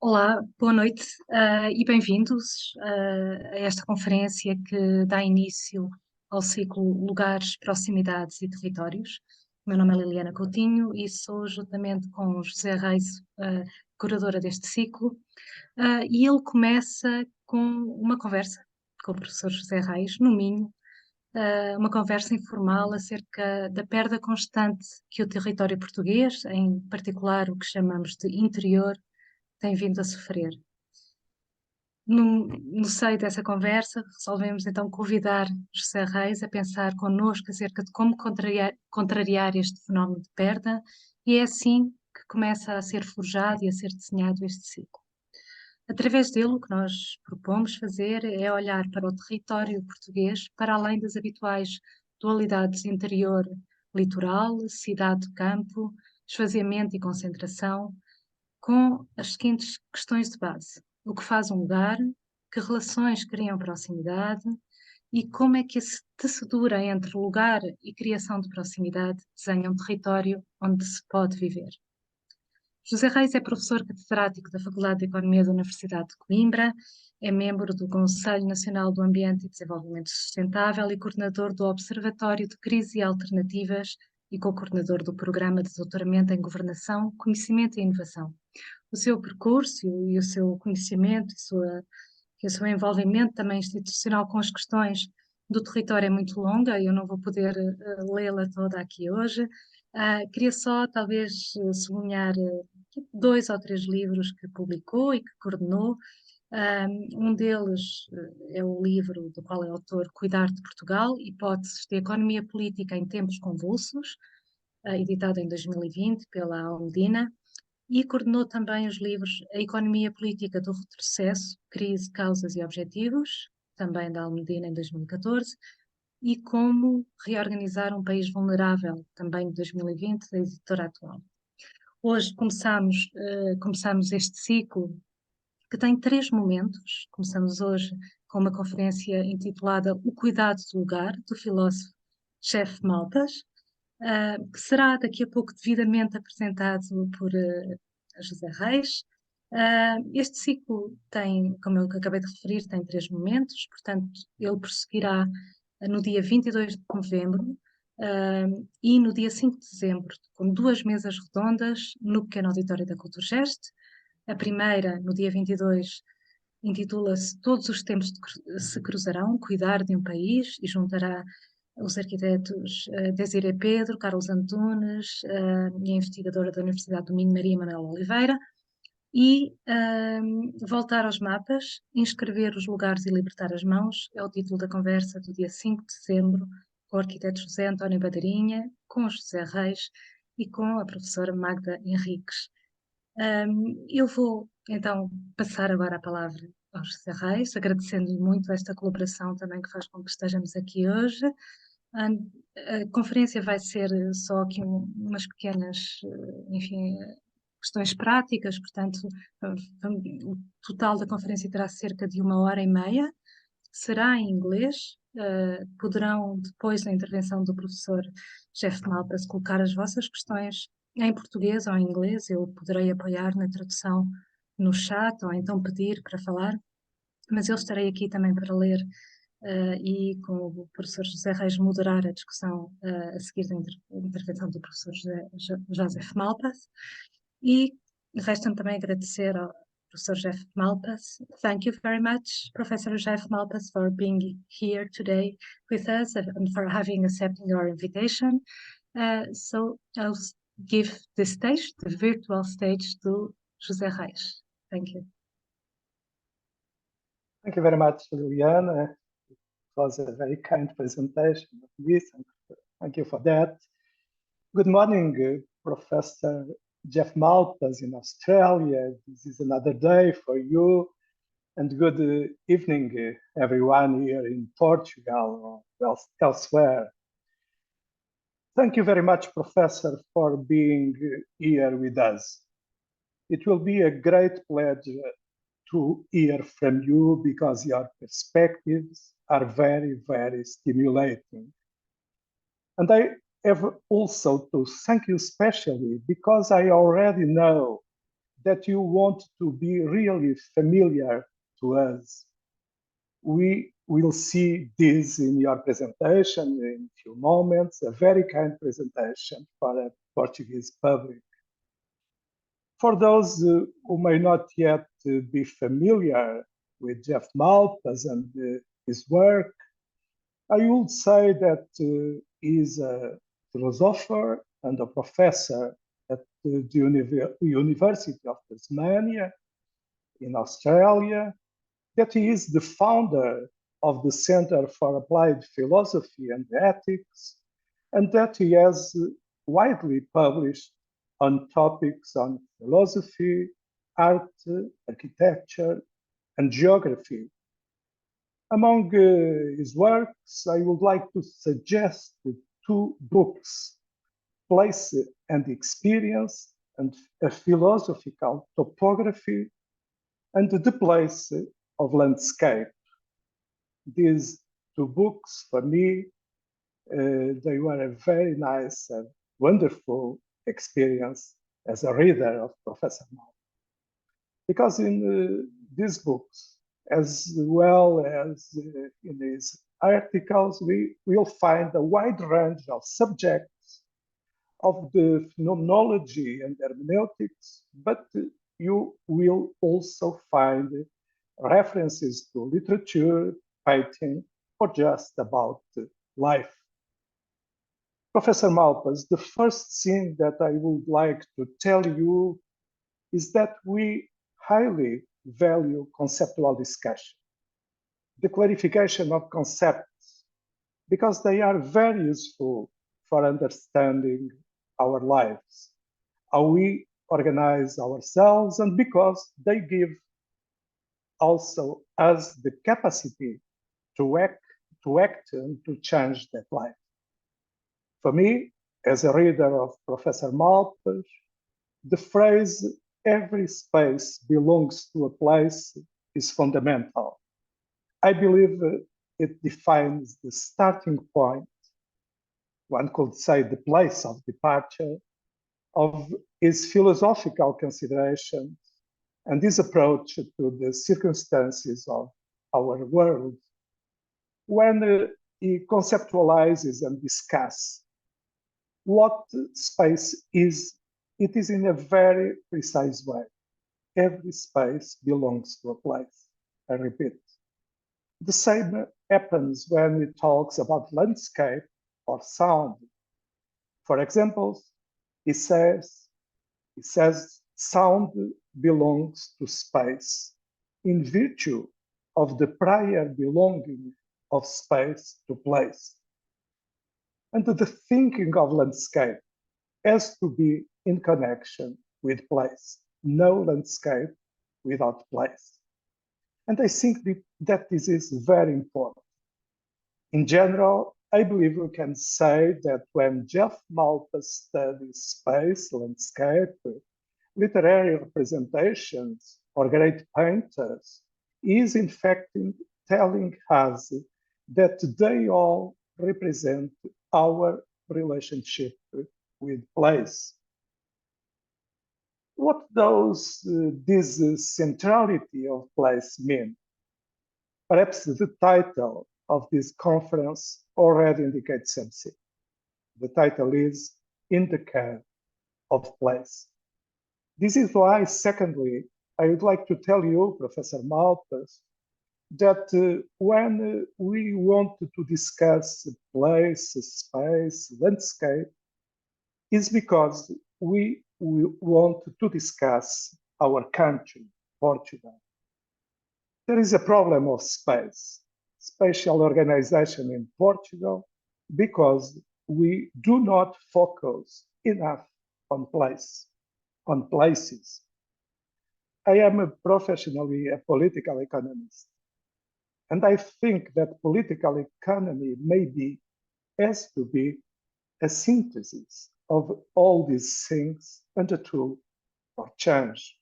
Olá, boa noite, e bem-vindos a esta conferência que dá início ao ciclo Lugares, Proximidades e Territórios. O meu nome é Liliana Coutinho e sou juntamente com José Reis, curadora deste ciclo, e ele começa com uma conversa com o professor José Reis, no Minho, uma conversa informal acerca da perda constante que o território português, em particular o que chamamos de interior, tem vindo a sofrer. No seio dessa conversa, resolvemos então convidar José Reis a pensar connosco acerca de como contrariar este fenómeno de perda, e é assim que começa a ser forjado e a ser desenhado este ciclo. Através dele, o que nós propomos fazer é olhar para o território português para além das habituais dualidades interior-litoral, cidade-campo, esvaziamento e concentração, com as seguintes questões de base: o que faz um lugar, que relações criam proximidade e como é que a tecedura entre lugar e criação de proximidade desenha um território onde se pode viver. José Reis é professor catedrático da Faculdade de Economia da Universidade de Coimbra, é membro do Conselho Nacional do Ambiente e Desenvolvimento Sustentável e coordenador do Observatório de Crise e Alternativas e co-coordenador do Programa de Doutoramento em Governação, Conhecimento e Inovação. O seu percurso e o seu conhecimento e o seu envolvimento também institucional com as questões do território é muito longa, eu não vou poder lê-la toda aqui hoje. Queria só talvez sublinhar 2 ou 3 livros que publicou e que coordenou. Um deles é o livro do qual é autor, Cuidado de Portugal, Hipóteses de Economia Política em Tempos Convulsos, editado em 2020 pela Almedina, e coordenou também os livros A Economia Política do Retrocesso, Crise, Causas e Objetivos, também da Almedina em 2014, e Como Reorganizar um País Vulnerável, também de 2020, da editora atual. Hoje começamos este ciclo que tem 3 momentos. Começamos hoje com uma conferência intitulada O Cuidado do Lugar, do filósofo Jeff Malpas, que será daqui a pouco devidamente apresentado por José Reis. Este ciclo tem, como eu acabei de referir, tem 3 momentos, portanto, ele prosseguirá no dia 22 de novembro e no dia 5 de dezembro, com 2 mesas redondas no pequeno auditório da Culturgest. A primeira, no dia 22, intitula-se Todos os Tempos se Cruzarão, Cuidar de um País, e juntará os arquitetos Desiré Pedro, Carlos Antunes e a investigadora da Universidade do Minho, Maria Manuela Oliveira, e Voltar aos Mapas, Inscrever os Lugares e Libertar as Mãos, é o título da conversa do dia 5 de dezembro, com o arquiteto José António Badarinha, com o José Reis e com a professora Magda Henriques. Eu vou então passar agora a palavra ao José Reis, agradecendo-lhe muito esta colaboração também que faz com que estejamos aqui hoje. A conferência vai ser só aqui umas pequenas, enfim, questões práticas, portanto, o total da conferência terá cerca de 1 hora e meia, será em inglês. Poderão, depois da intervenção do professor Jeff Malpas, colocar as vossas questões em português ou em inglês. Eu poderei apoiar na tradução no chat ou então pedir para falar, mas eu estarei aqui também para ler e com o professor José Reis moderar a discussão a seguir da intervenção do professor José Malpas. E resta-me também agradecer ao professor Jeff Malpas. Thank you very much, Professor Jeff Malpas, for being here today with us and for having accepted our invitation. So I'll give the stage, the virtual stage, to José Reis. Thank you. Thank you very much, Liliana. It was a very kind presentation of this, and thank you for that. Good morning, Professor Jeff Malpas in Australia. This is another day for you, and good evening, everyone here in Portugal or elsewhere. Thank you very much, Professor, for being here with us. It will be a great pleasure to hear from you because your perspectives are very, very stimulating. And I have also to thank you especially because I already know that you want to be really familiar to us. We will see this in your presentation in a few moments, a very kind presentation for a Portuguese public. For those who may not yet be familiar with Jeff Malpas and his work, I would say that he is a philosopher and a professor at the University of Tasmania in Australia, that he is the founder of the Centre for Applied Philosophy and Ethics, and that he has widely published on topics on philosophy, art, architecture, and geography. Among his works, I would like to suggest two books, Place and Experience and a Philosophical Topography, and The Place of Landscape. These two books, for me, they were a very nice and wonderful experience as a reader of Professor Malpas. Because in these books, as well as in his articles, we will find a wide range of subjects of the phenomenology and hermeneutics, but you will also find references to literature, painting, or just about life. Professor Malpas, the first thing that I would like to tell you is that we highly value conceptual discussion, the clarification of concepts, because they are very useful for understanding our lives, how we organize ourselves, and because they give also us the capacity to act and to change that life. For me, as a reader of Professor Malpas, the phrase "every space belongs to a place" is fundamental. I believe it defines the starting point, one could say the place of departure, of his philosophical considerations and his approach to the circumstances of our world. When he conceptualizes and discusses what space is, it is in a very precise way. Every space belongs to a place. I repeat. The same happens when he talks about landscape or sound. For example, he says sound belongs to space in virtue of the prior belonging of space to place. And the thinking of landscape has to be in connection with place. No landscape without place. And I think that this is very important. In general, I believe we can say that when Jeff Malpas studies space, landscape, literary representations, or great painters, he is in fact telling us that they all represent our relationship with place. What does this centrality of place mean? Perhaps the title of this conference already indicates something. The title is In the Care of Place. This is why, secondly, I would like to tell you, Professor Malpas, that when we want to discuss place, space, landscape, is because we want to discuss our country, Portugal. There is a problem of space, spatial organization in Portugal, because we do not focus enough on place, on places. I am professionally a political economist, and I think that political economy maybe has to be a synthesis of all these things and a tool for change.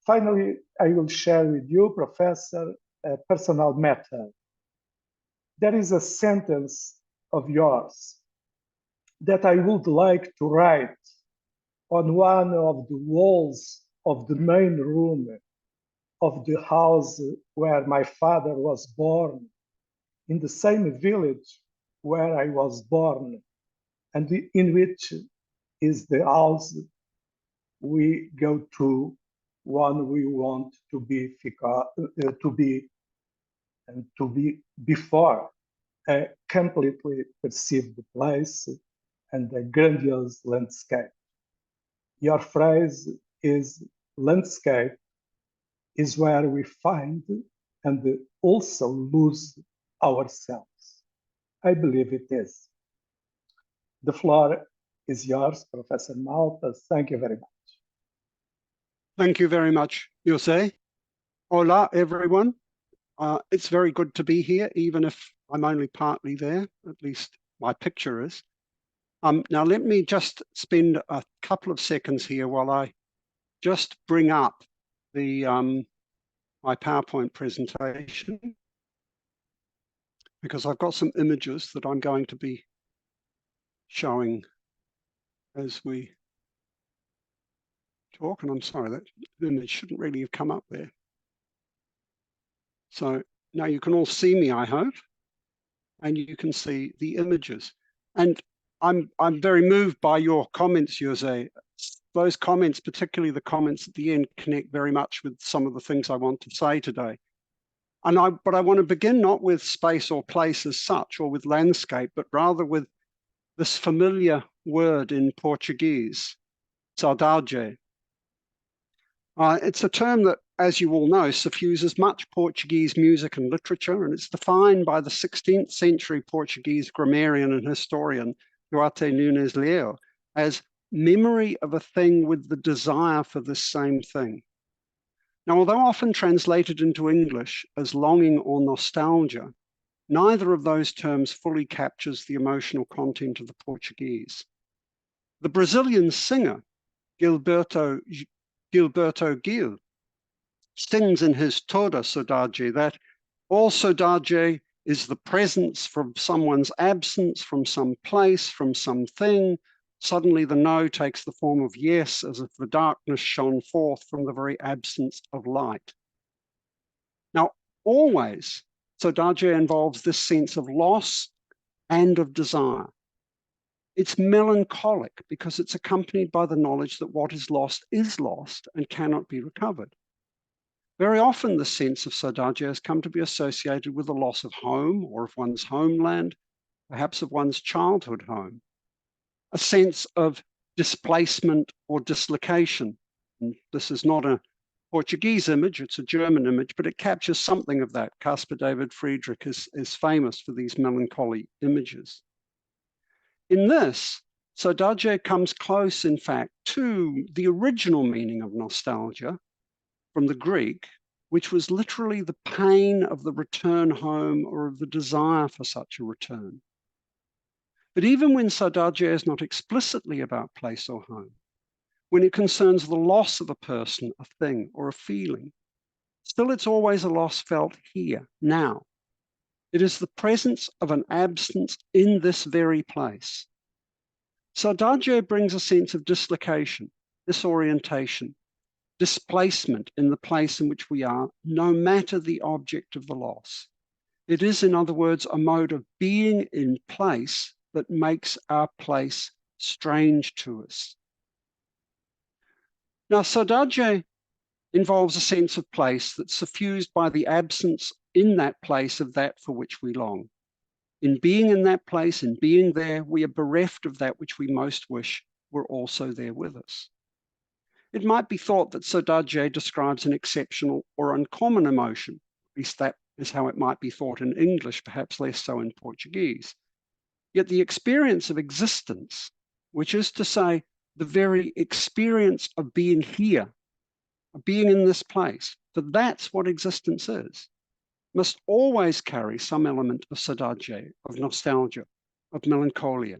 Finally, I will share with you, Professor, a personal matter. There is a sentence of yours that I would like to write on one of the walls of the main room of the house where my father was born, in the same village where I was born, and in which is the house we go to when we want to be before a completely perceived place and a grandiose landscape. Your phrase is landscape is where we find and also lose ourselves. I believe it is. The floor is yours, Professor Malpas. Thank you very much. Thank you very much, José. Hola, everyone. It's very good to be here, even if I'm only partly there, at least my picture is. Now, let me just spend a couple of seconds here while I just bring up the my PowerPoint presentation, because I've got some images that I'm going to be showing as we talk, and I'm sorry, that image shouldn't really have come up there. So now you can all see me, I hope, and you can see the images. And I'm very moved by your comments, José. Those comments, particularly the comments at the end, connect very much with some of the things I want to say today. But I want to begin not with space or place as such, or with landscape, but rather with this familiar word in Portuguese, saudade. It's a term that, as you all know, suffuses much Portuguese music and literature, and it's defined by the 16th century Portuguese grammarian and historian Duarte Nunes Leão as memory of a thing with the desire for this same thing. Now, although often translated into English as longing or nostalgia, neither of those terms fully captures the emotional content of the Portuguese. The Brazilian singer Gilberto Gil sings in his Toda Saudade that all saudade is the presence from someone's absence, from some place, from something. Suddenly the no takes the form of yes, as if the darkness shone forth from the very absence of light. Now, always, saudade involves this sense of loss and of desire. It's melancholic because it's accompanied by the knowledge that what is lost and cannot be recovered. Very often, the sense of saudade has come to be associated with the loss of home or of one's homeland, perhaps of one's childhood home, a sense of displacement or dislocation. And this is not a Portuguese image, it's a German image, but it captures something of that. Caspar David Friedrich is famous for these melancholy images. In this, saudade comes close, in fact, to the original meaning of nostalgia from the Greek, which was literally the pain of the return home or of the desire for such a return. But even when saudade is not explicitly about place or home, when it concerns the loss of a person, a thing, or a feeling, still it's always a loss felt here, now. It is the presence of an absence in this very place. Saudade brings a sense of dislocation, disorientation, displacement in the place in which we are, no matter the object of the loss. It is, in other words, a mode of being in place that makes our place strange to us. Now, saudade involves a sense of place that's suffused by the absence in that place of that for which we long. In being in that place, in being there, we are bereft of that which we most wish were also there with us. It might be thought that saudade describes an exceptional or uncommon emotion. At least that is how it might be thought in English, perhaps less so in Portuguese. Yet the experience of existence, which is to say, the very experience of being here, of being in this place, for that's what existence is, must always carry some element of saudade, of nostalgia, of melancholia.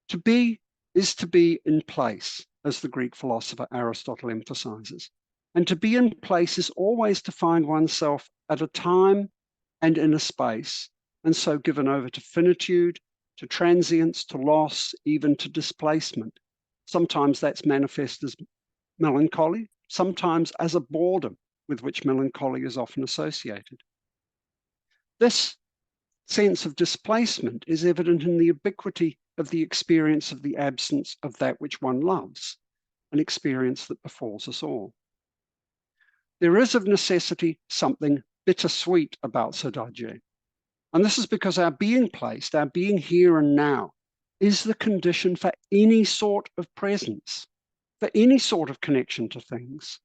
To be is to be in place, as the Greek philosopher Aristotle emphasizes. And to be in place is always to find oneself at a time and in a space, and so given over to finitude, to transience, to loss, even to displacement, Sometimes that's manifest as melancholy, sometimes as a boredom with which melancholy is often associated. This sense of displacement is evident in the ubiquity of the experience of the absence of that which one loves, an experience that befalls us all. There is of necessity something bittersweet about Sadhgye, and this is because our being placed, our being here and now, is the condition for any sort of presence, for any sort of connection to things.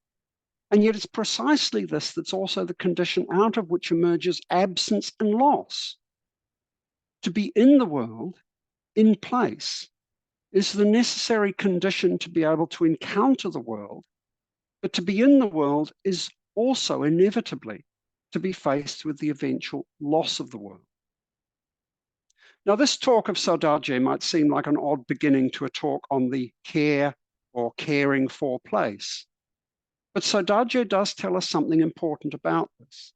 And yet it's precisely this that's also the condition out of which emerges absence and loss. To be in the world, in place, is the necessary condition to be able to encounter the world, but to be in the world is also inevitably to be faced with the eventual loss of the world. Now, this talk of Sadhgye might seem like an odd beginning to a talk on the care or caring for place. But Sadhgye does tell us something important about this.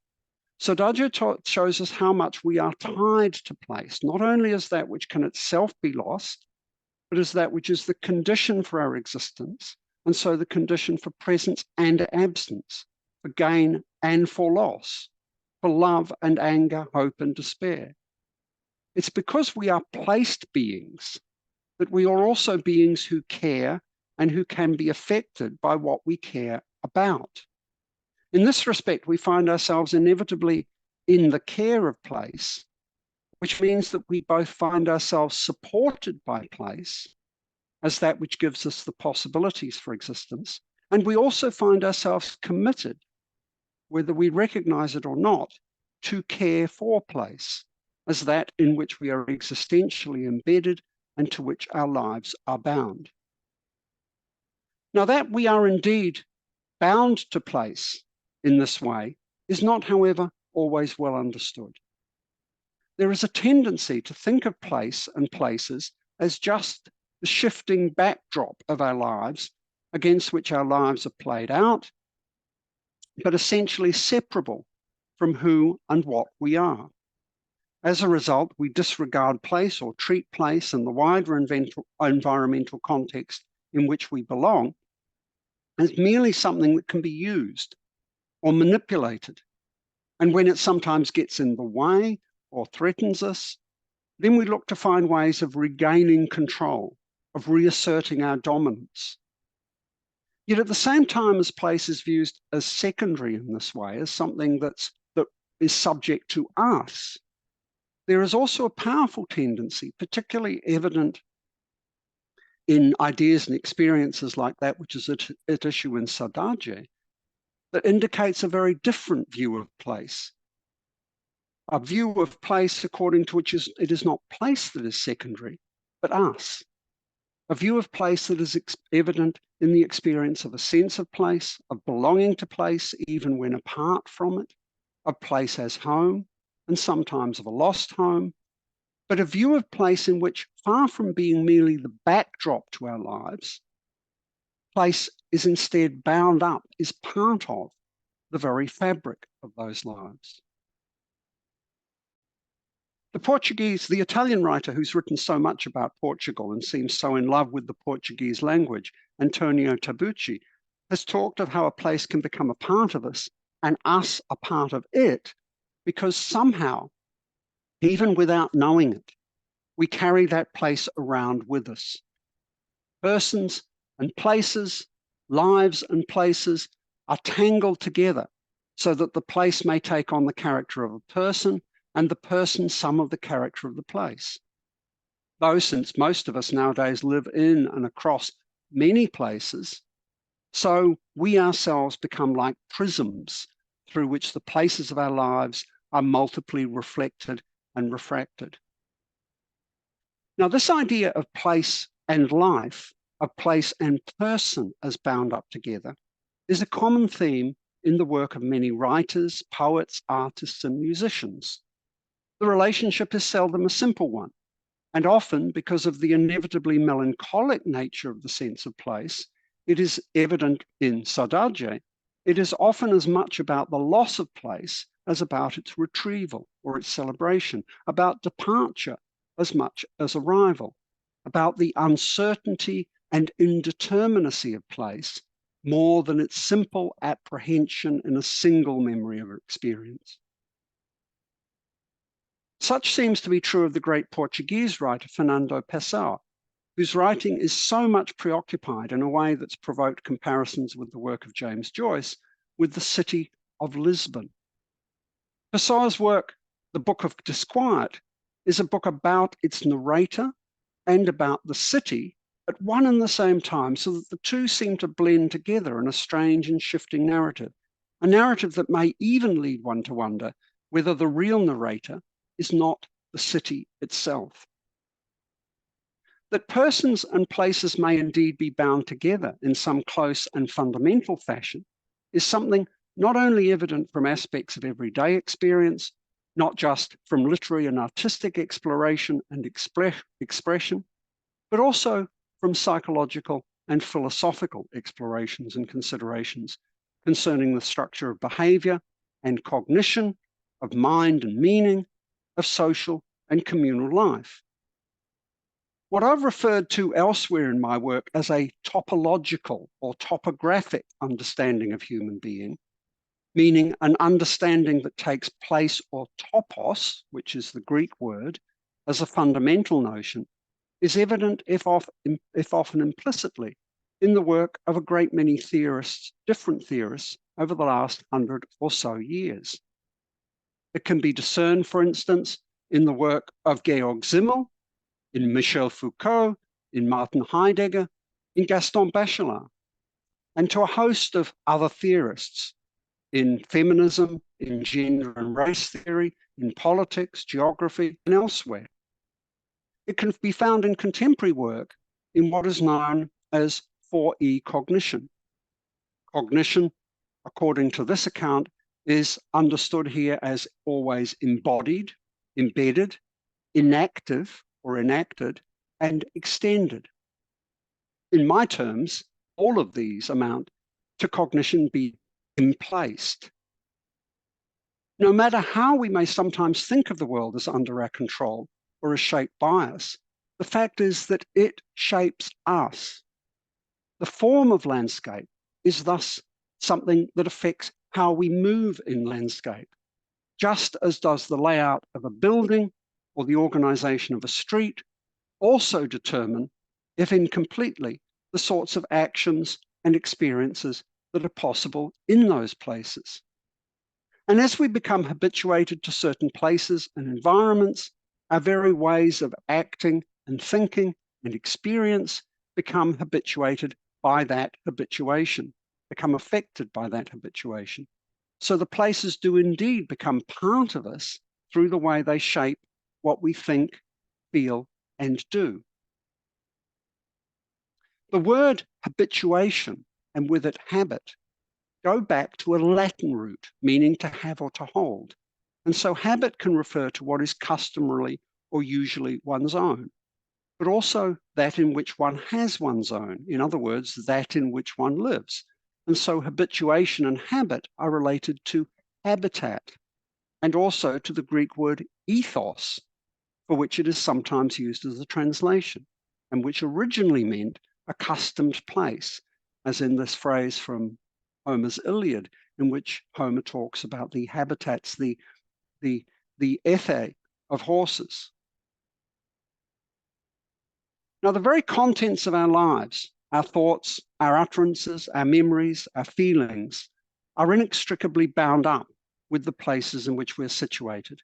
Sadhgye shows us how much we are tied to place, not only as that which can itself be lost, but as that which is the condition for our existence, and so the condition for presence and absence, for gain and for loss, for love and anger, hope and despair. It's because we are placed beings that we are also beings who care and who can be affected by what we care about. In this respect, we find ourselves inevitably in the care of place, which means that we both find ourselves supported by place as that which gives us the possibilities for existence, and we also find ourselves committed, whether we recognize it or not, to care for place as that in which we are existentially embedded and to which our lives are bound. Now, that we are indeed bound to place in this way is not, however, always well understood. There is a tendency to think of place and places as just the shifting backdrop of our lives against which our lives are played out, but essentially separable from who and what we are. As a result, we disregard place or treat place and the wider environmental context in which we belong as merely something that can be used or manipulated. And when it sometimes gets in the way or threatens us, then we look to find ways of regaining control, of reasserting our dominance. Yet at the same time as place is viewed as secondary in this way, as something that is subject to us, there is also a powerful tendency, particularly evident in ideas and experiences like that which is at issue in Sadhgye, that indicates a very different view of place. A view of place according to which it is not place that is secondary, but us. A view of place that is evident in the experience of a sense of place, of belonging to place, even when apart from it, of place as home, and sometimes of a lost home, but a view of place in which, far from being merely the backdrop to our lives, place is instead bound up, is part of the very fabric of those lives. The Italian writer who's written so much about Portugal and seems so in love with the Portuguese language, Antonio Tabucchi, has talked of how a place can become a part of us and us a part of it, because somehow, even without knowing it, we carry that place around with us. Persons and places, lives and places are tangled together so that the place may take on the character of a person and the person some of the character of the place. Though since most of us nowadays live in and across many places, so we ourselves become like prisms through which the places of our lives are multiply reflected and refracted. Now, this idea of place and life, of place and person as bound up together, is a common theme in the work of many writers, poets, artists, and musicians. The relationship is seldom a simple one, and often, because of the inevitably melancholic nature of the sense of place, it is evident in Sadhgye, it is often as much about the loss of place as about its retrieval or its celebration, about departure as much as arrival, about the uncertainty and indeterminacy of place more than its simple apprehension in a single memory of experience. Such seems to be true of the great Portuguese writer Fernando Pessoa, whose writing is so much preoccupied in a way that's provoked comparisons with the work of James Joyce with the city of Lisbon. Pessoa's work, The Book of Disquiet, is a book about its narrator and about the city at one and the same time, so that the two seem to blend together in a strange and shifting narrative, a narrative that may even lead one to wonder whether the real narrator is not the city itself. That persons and places may indeed be bound together in some close and fundamental fashion is something not only evident from aspects of everyday experience, not just from literary and artistic exploration and expression, but also from psychological and philosophical explorations and considerations concerning the structure of behavior and cognition, of mind and meaning, of social and communal life. What I've referred to elsewhere in my work as a topological or topographic understanding of human being, meaning an understanding that takes place, or topos, which is the Greek word, as a fundamental notion, is evident, if often implicitly, in the work of a great many theorists, different theorists, over the last 100 or so years. It can be discerned, for instance, in the work of Georg Simmel, in Michel Foucault, in Martin Heidegger, in Gaston Bachelard, and to a host of other theorists in feminism, in gender and race theory, in politics, geography, and elsewhere. It can be found in contemporary work in what is known as 4E cognition. Cognition, according to this account, is understood here as always embodied, embedded, inactive or enacted, and extended. In my terms, all of these amount to cognition being emplaced. No matter how we may sometimes think of the world as under our control or as shaped by us, the fact is that it shapes us. The form of landscape is thus something that affects how we move in landscape, just as does the layout of a building or the organization of a street also determine, if incompletely, the sorts of actions and experiences that are possible in those places. And as we become habituated to certain places and environments, our very ways of acting and thinking and experience become habituated by that habituation, become affected by that habituation. So the places do indeed become part of us through the way they shape what we think, feel, and do. The word habituation, and with it habit, go back to a Latin root meaning to have or to hold. And so habit can refer to what is customarily or usually one's own, but also that in which one has one's own. In other words, that in which one lives. And so habituation and habit are related to habitat, and also to the Greek word ethos, for which it is sometimes used as a translation, and which originally meant accustomed place, as in this phrase from Homer's Iliad, in which Homer talks about the habitats, the ethe of horses. Now, the very contents of our lives, our thoughts, our utterances, our memories, our feelings, are inextricably bound up with the places in which we're situated,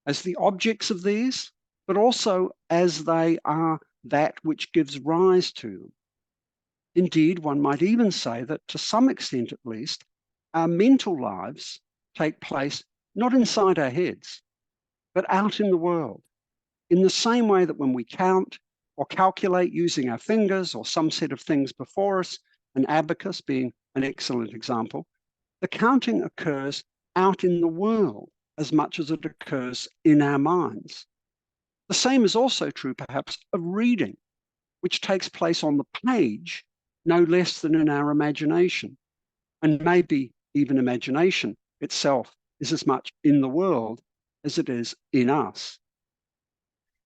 as the objects of these, but also as they are that which gives rise to them. Indeed, one might even say that, to some extent at least, our mental lives take place not inside our heads, but out in the world, in the same way that when we count or calculate using our fingers or some set of things before us, an abacus being an excellent example, the counting occurs out in the world as much as it occurs in our minds. The same is also true, perhaps, of reading, which takes place on the page no less than in our imagination, and maybe even imagination itself is as much in the world as it is in us.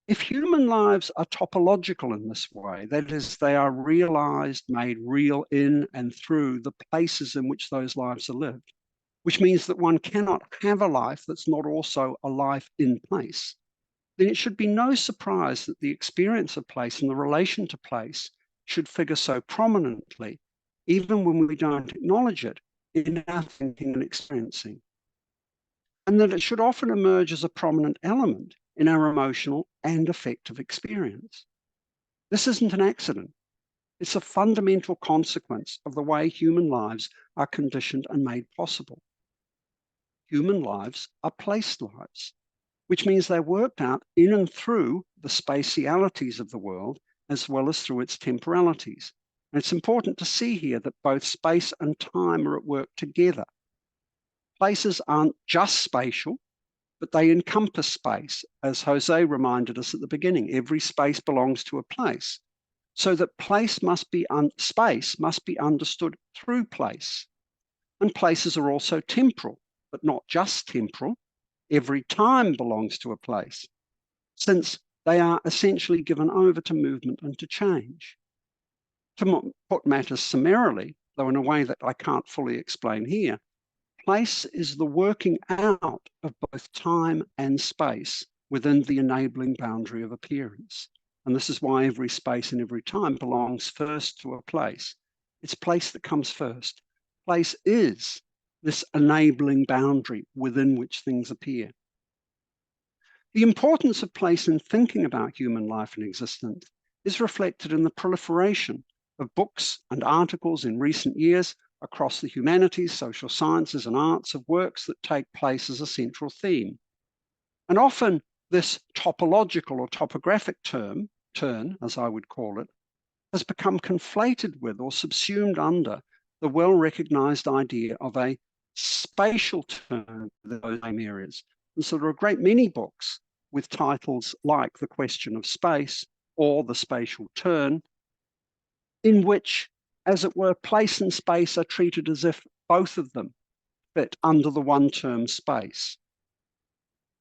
If human lives are topological in this way, that is, they are realized, made real in and through the places in which those lives are lived, which means that one cannot have a life that's not also a life in place, then it should be no surprise that the experience of place and the relation to place should figure so prominently, even when we don't acknowledge it in our thinking and experiencing. And that it should often emerge as a prominent element in our emotional and affective experience. This isn't an accident. It's a fundamental consequence of the way human lives are conditioned and made possible. Human lives are place lives, which means they're worked out in and through the spatialities of the world, as well as through its temporalities. And it's important to see here that both space and time are at work together. Places aren't just spatial, but they encompass space. As José reminded us at the beginning, every space belongs to a place. So that space must be understood through place. And places are also temporal, but not just temporal. Every time belongs to a place, since they are essentially given over to movement and to change. To put matters summarily, though in a way that I can't fully explain here, place is the working out of both time and space within the enabling boundary of appearance. And this is why every space and every time belongs first to a place. It's place that comes first. Place is this enabling boundary within which things appear. The importance of place in thinking about human life and existence is reflected in the proliferation of books and articles in recent years across the humanities, social sciences, and arts of works that take place as a central theme. And often this topological or topographic turn, as I would call it, has become conflated with or subsumed under the well-recognized idea of a spatial turn in those same areas. And so there are a great many books with titles like The Question of Space or The Spatial Turn, in which, as it were, place and space are treated as if both of them fit under the one term space.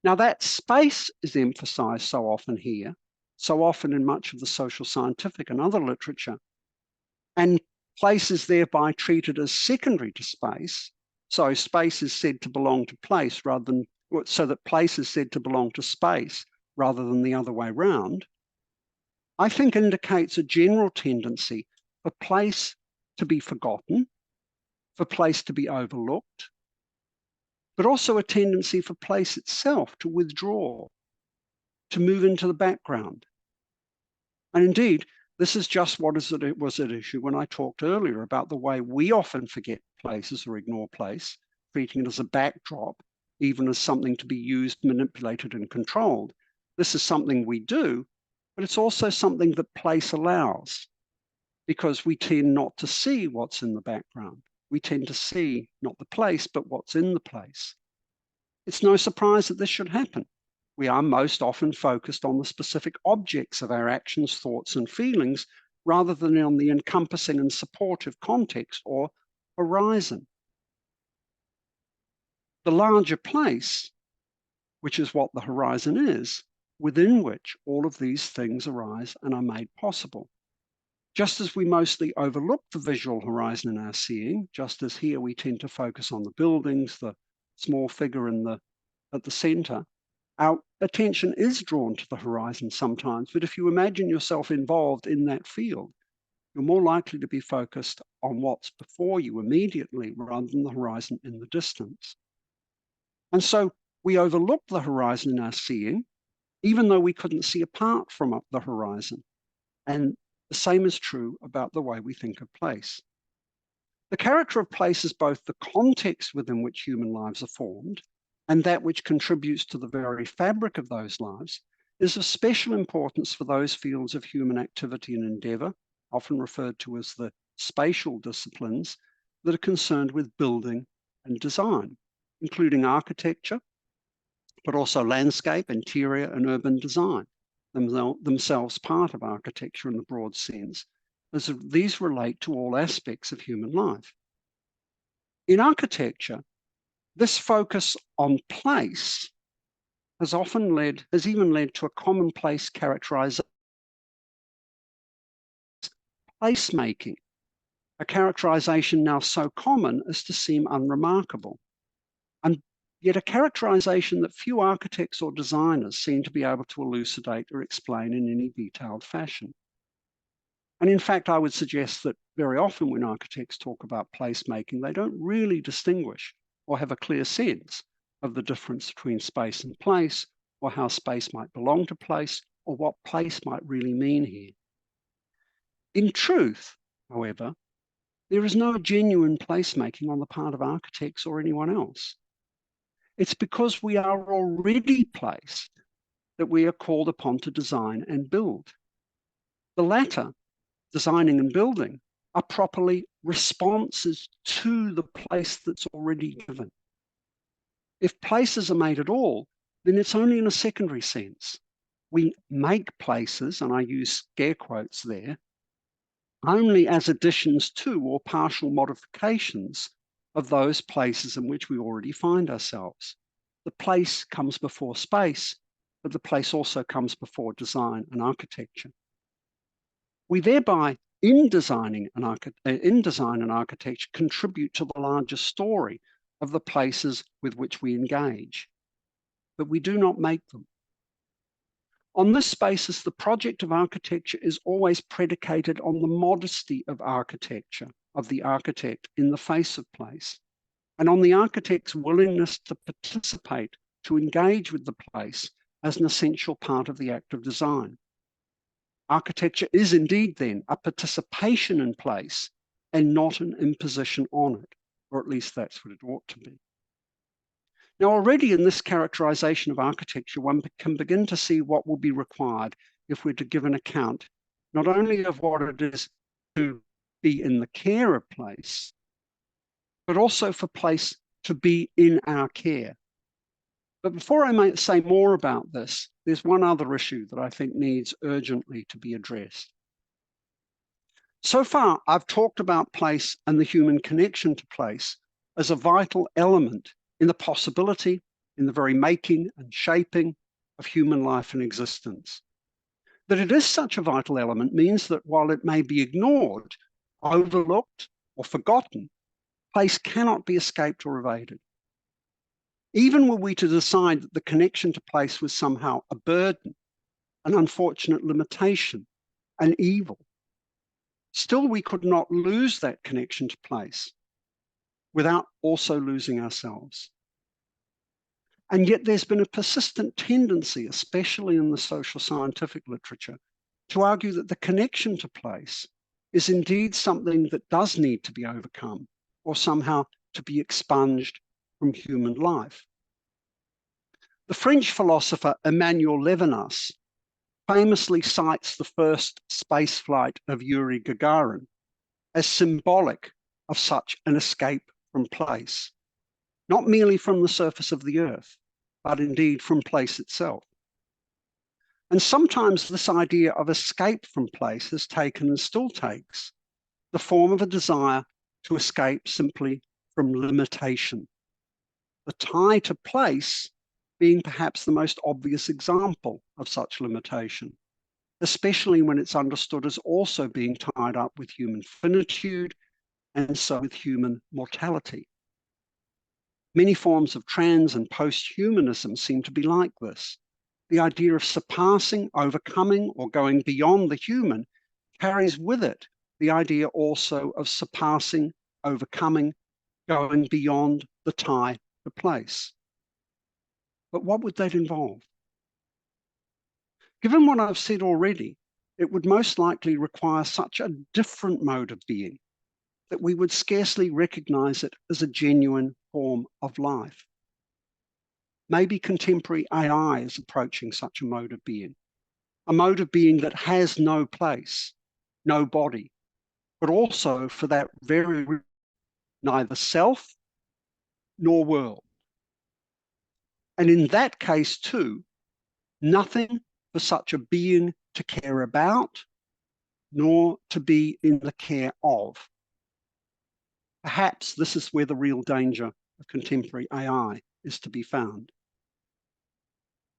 Now that space is emphasized so often here, so often in much of the social scientific and other literature, and place is thereby treated as secondary to space. So space is said to belong to place rather than, so that place is said to belong to space rather than the other way round, I think indicates a general tendency for place to be forgotten, for place to be overlooked, but also a tendency for place itself to withdraw, to move into the background. And indeed, this is just what was at issue when I talked earlier about the way we often forget places or ignore place, treating it as a backdrop, even as something to be used, manipulated, and controlled. This is something we do, but it's also something that place allows, because we tend not to see what's in the background. We tend to see not the place, but what's in the place. It's no surprise that this should happen. We are most often focused on the specific objects of our actions, thoughts, and feelings, rather than on the encompassing and supportive context or horizon. The larger place, which is what the horizon is, within which all of these things arise and are made possible. Just as we mostly overlook the visual horizon in our seeing, just as here we tend to focus on the buildings, the small figure at the center, our attention is drawn to the horizon sometimes, but if you imagine yourself involved in that field, you're more likely to be focused on what's before you immediately rather than the horizon in the distance. And so we overlook the horizon in our seeing, even though we couldn't see apart from the horizon. And the same is true about the way we think of place. The character of place is both the context within which human lives are formed and that which contributes to the very fabric of those lives is of special importance for those fields of human activity and endeavor, often referred to as the spatial disciplines, that are concerned with building and design, including architecture, but also landscape, interior, and urban design, themselves part of architecture in the broad sense, as these relate to all aspects of human life. In architecture, this focus on place has even led to a commonplace characterization, placemaking, a characterization now so common as to seem unremarkable, and yet a characterization that few architects or designers seem to be able to elucidate or explain in any detailed fashion. And in fact, I would suggest that very often when architects talk about placemaking, they don't really distinguish or have a clear sense of the difference between space and place, or how space might belong to place, or what place might really mean here. In truth, however, there is no genuine placemaking on the part of architects or anyone else. It's because we are already placed that we are called upon to design and build. The latter, designing and building, are properly responses to the place that's already given. If places are made at all, then it's only in a secondary sense. We make places, and I use scare quotes there, only as additions to or partial modifications of those places in which we already find ourselves. The place comes before space, but the place also comes before design and architecture. We thereby, in design and architecture, contribute to the larger story of the places with which we engage, but we do not make them. On this basis, the project of architecture is always predicated on the modesty of architecture, of the architect in the face of place, and on the architect's willingness to participate, to engage with the place as an essential part of the act of design. Architecture is indeed then a participation in place and not an imposition on it, or at least that's what it ought to be. Now, already in this characterization of architecture, one can begin to see what will be required if we're to give an account, not only of what it is to be in the care of place, but also for place to be in our care. But before I might say more about this, there's one other issue that I think needs urgently to be addressed. So far, I've talked about place and the human connection to place as a vital element in the possibility, in the very making and shaping of human life and existence. That it is such a vital element means that while it may be ignored, overlooked, or forgotten, place cannot be escaped or evaded. Even were we to decide that the connection to place was somehow a burden, an unfortunate limitation, an evil, still we could not lose that connection to place without also losing ourselves. And yet there's been a persistent tendency, especially in the social scientific literature, to argue that the connection to place is indeed something that does need to be overcome or somehow to be expunged from human life. The French philosopher Emmanuel Levinas famously cites the first space flight of Yuri Gagarin as symbolic of such an escape from place, not merely from the surface of the earth, but indeed from place itself. And sometimes this idea of escape from place has taken and still takes the form of a desire to escape simply from limitation. The tie to place being perhaps the most obvious example of such limitation, especially when it's understood as also being tied up with human finitude and so with human mortality. Many forms of trans and post-humanism seem to be like this. The idea of surpassing, overcoming, or going beyond the human carries with it the idea also of surpassing, overcoming, going beyond the tie to place. But what would that involve? Given what I've said already, it would most likely require such a different mode of being that we would scarcely recognize it as a genuine form of life. Maybe contemporary AI is approaching such a mode of being that has no place, no body, but also for that very reason, neither self nor world. And in that case too, nothing for such a being to care about, nor to be in the care of. Perhaps this is where the real danger of contemporary AI is to be found.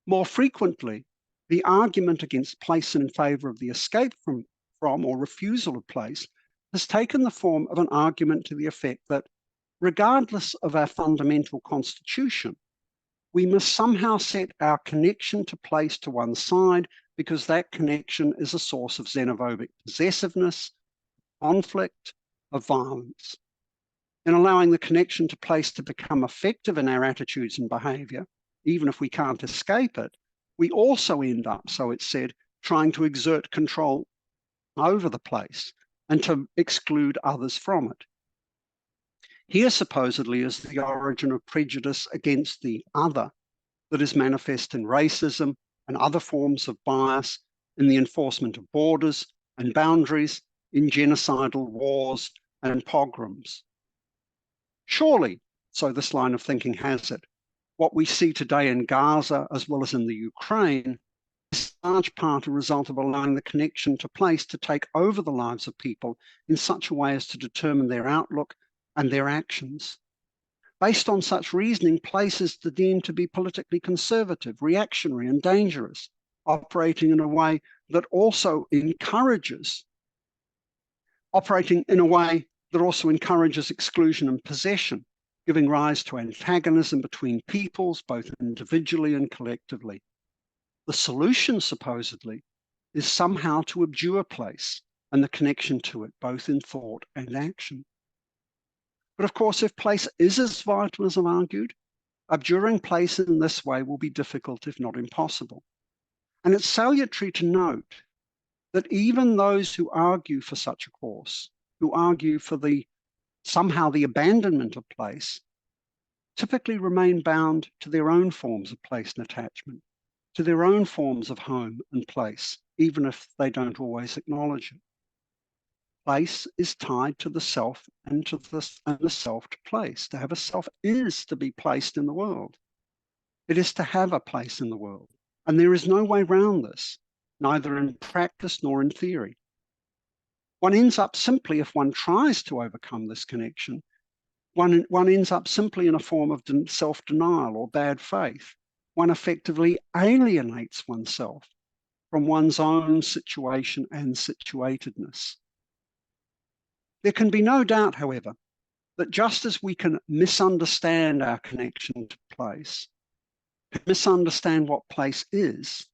More frequently, the argument against place and in favour of the escape from or refusal of place has taken the form of an argument to the effect that, regardless of our fundamental constitution, we must somehow set our connection to place to one side because that connection is a source of xenophobic possessiveness, conflict, of violence. In allowing the connection to place to become effective in our attitudes and behaviour, even if we can't escape it, we also end up, so it's said, trying to exert control over the place and to exclude others from it. Here supposedly is the origin of prejudice against the other that is manifest in racism and other forms of bias, in the enforcement of borders and boundaries, in genocidal wars and pogroms. Surely, so this line of thinking has it, what we see today in Gaza as well as in the Ukraine is in large part a result of allowing the connection to place to take over the lives of people in such a way as to determine their outlook and their actions. Based on such reasoning, place is deemed to be politically conservative, reactionary, and dangerous, operating in a way that also encourages exclusion and possession, giving rise to antagonism between peoples, both individually and collectively. The solution, supposedly, is somehow to abjure place and the connection to it, both in thought and action. But of course, if place is as vital as I've argued, abjuring place in this way will be difficult, if not impossible. And it's salutary to note that even those who argue for such a course, who argue for somehow the abandonment of place, typically remain bound to their own forms of place and attachment, to their own forms of home and place, even if they don't always acknowledge it. Place is tied to the self and the self to place. To have a self is to be placed in the world. It is to have a place in the world. And there is no way round this, neither in practice nor in theory. One ends up simply, if one tries to overcome this connection, one ends up simply in a form of self-denial or bad faith. One effectively alienates oneself from one's own situation and situatedness. There can be no doubt, however, that just as we can misunderstand our connection to place, misunderstand what place is,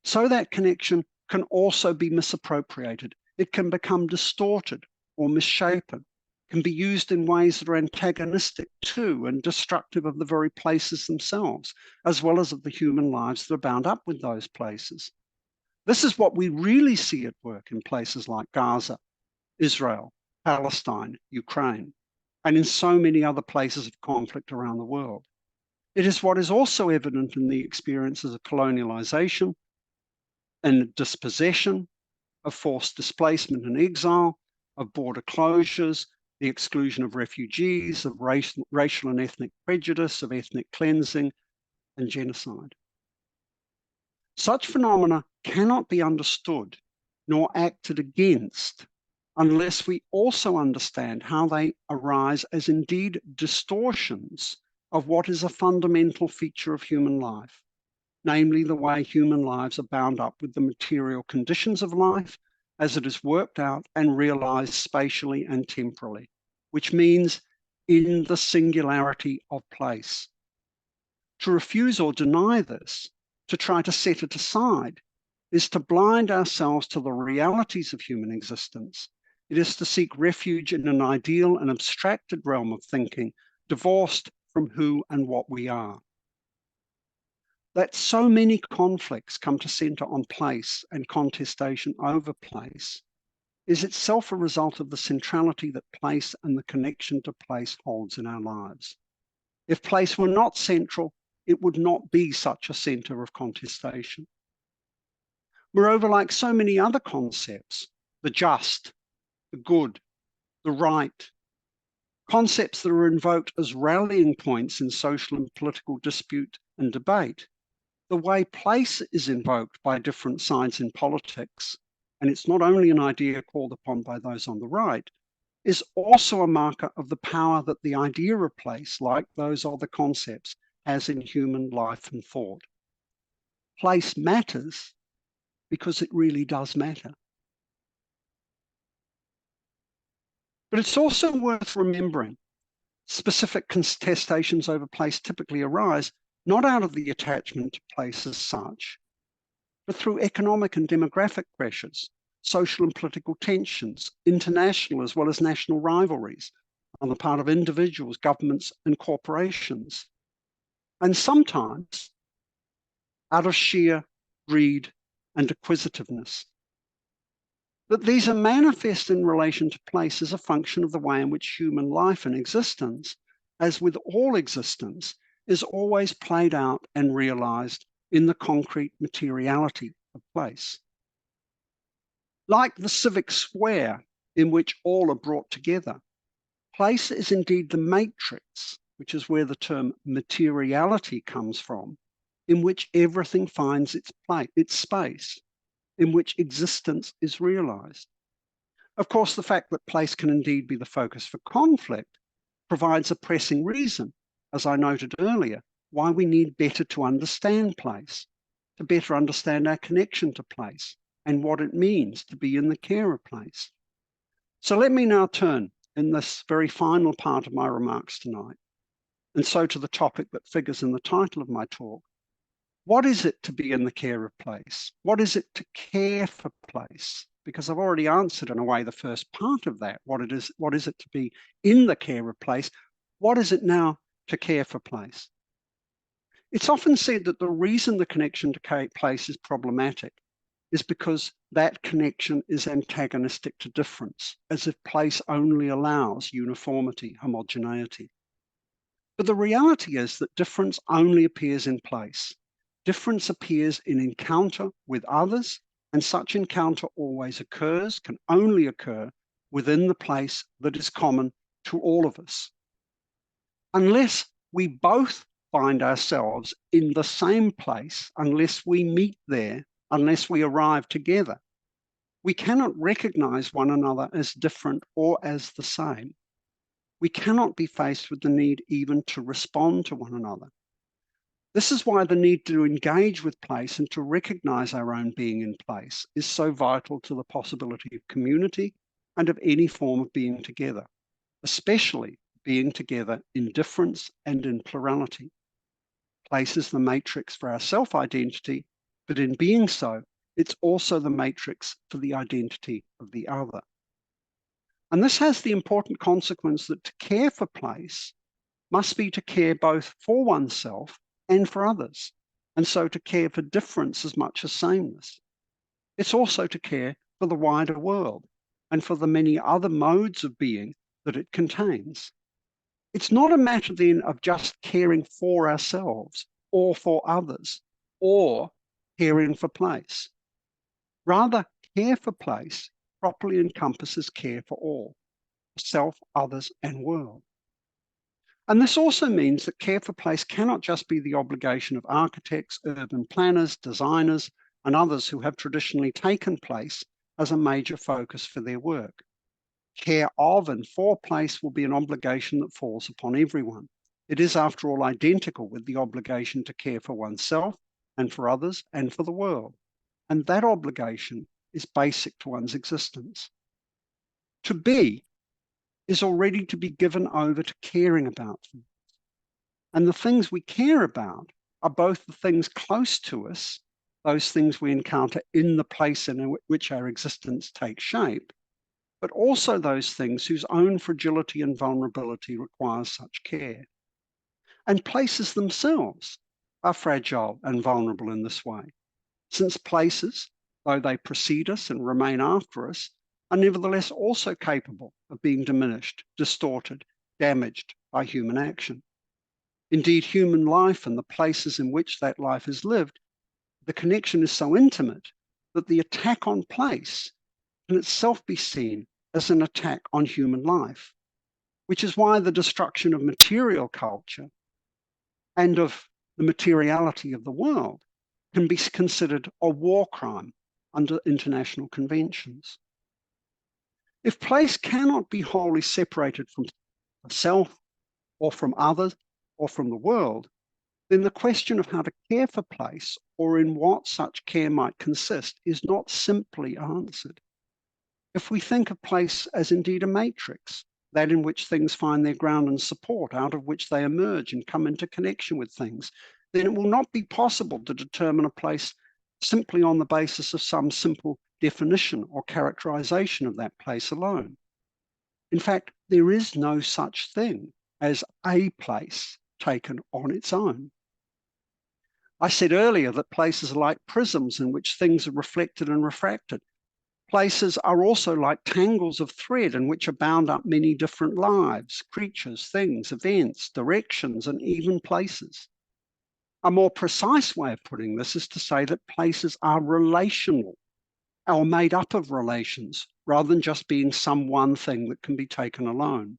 so that connection can also be misappropriated. It can become distorted or misshapen, can be used in ways that are antagonistic to and destructive of the very places themselves, as well as of the human lives that are bound up with those places. This is what we really see at work in places like Gaza, Israel, Palestine, Ukraine, and in so many other places of conflict around the world. It is what is also evident in the experiences of colonialization and dispossession, of forced displacement and exile, of border closures, the exclusion of refugees, of racial and ethnic prejudice, of ethnic cleansing, and genocide. Such phenomena cannot be understood nor acted against unless we also understand how they arise as indeed distortions of what is a fundamental feature of human life, namely the way human lives are bound up with the material conditions of life as it is worked out and realized spatially and temporally, which means in the singularity of place. To refuse or deny this, to try to set it aside, is to blind ourselves to the realities of human existence. It is to seek refuge in an ideal and abstracted realm of thinking, divorced from who and what we are. That so many conflicts come to center on place and contestation over place is itself a result of the centrality that place and the connection to place holds in our lives. If place were not central, it would not be such a center of contestation. Moreover, like so many other concepts, the just, the good, the right, concepts that are invoked as rallying points in social and political dispute and debate, the way place is invoked by different sides in politics, and it's not only an idea called upon by those on the right, is also a marker of the power that the idea of place, like those other concepts, has in human life and thought. place matters because it really does matter. But it's also worth remembering specific contestations over place typically arise not out of the attachment to place as such, but through economic and demographic pressures, social and political tensions, international as well as national rivalries on the part of individuals, governments, and corporations. And sometimes out of sheer greed and acquisitiveness. That these are manifest in relation to place as a function of the way in which human life and existence, as with all existence, is always played out and realized in the concrete materiality of place. Like the civic square in which all are brought together, place is indeed the matrix, which is where the term materiality comes from, in which everything finds its place, its space, in which existence is realized. Of course, the fact that place can indeed be the focus for conflict provides a pressing reason, as I noted earlier, why we need better to understand place, to better understand our connection to place and what it means to be in the care of place. So let me now turn in this very final part of my remarks tonight, and so to the topic that figures in the title of my talk. What is it to be in the care of place? What is it to care for place? Because I've already answered in a way the first part of that, what is it to be in the care of place? What is it now to care for place? It's often said that the reason the connection to place is problematic is because that connection is antagonistic to difference, as if place only allows uniformity, homogeneity. But the reality is that difference only appears in place. Difference appears in encounter with others, and such encounter always occurs, can only occur within the place that is common to all of us. Unless we both find ourselves in the same place, unless we meet there, unless we arrive together, we cannot recognize one another as different or as the same. We cannot be faced with the need even to respond to one another. This is why the need to engage with place and to recognize our own being in place is so vital to the possibility of community and of any form of being together, especially being together in difference and in plurality. Place is the matrix for our self-identity, but in being so, it's also the matrix for the identity of the other. And this has the important consequence that to care for place must be to care both for oneself and for others, and so to care for difference as much as sameness. It's also to care for the wider world and for the many other modes of being that it contains. It's not a matter then of just caring for ourselves or for others or caring for place. Rather, care for place properly encompasses care for all, self, others, and world. And this also means that care for place cannot just be the obligation of architects, urban planners, designers, and others who have traditionally taken place as a major focus for their work. Care of and for place will be an obligation that falls upon everyone. It is, after all, identical with the obligation to care for oneself and for others and for the world. And that obligation is basic to one's existence. To be is already to be given over to caring about things. And the things we care about are both the things close to us, those things we encounter in the place in which our existence takes shape, but also those things whose own fragility and vulnerability requires such care. And places themselves are fragile and vulnerable in this way, since places, though they precede us and remain after us, are nevertheless also capable of being diminished, distorted, damaged by human action. Indeed, human life and the places in which that life is lived, the connection is so intimate that the attack on place can itself be seen as an attack on human life, which is why the destruction of material culture and of the materiality of the world can be considered a war crime under international conventions. If place cannot be wholly separated from self or from others or from the world, then the question of how to care for place, or in what such care might consist, is not simply answered. If we think of place as indeed a matrix, that in which things find their ground and support, out of which they emerge and come into connection with things, then it will not be possible to determine a place simply on the basis of some simple definition or characterization of that place alone. In fact, there is no such thing as a place taken on its own. I said earlier that places are like prisms in which things are reflected and refracted. Places are also like tangles of thread in which are bound up many different lives, creatures, things, events, directions, and even places. A more precise way of putting this is to say that places are relational, or made up of relations, rather than just being some one thing that can be taken alone.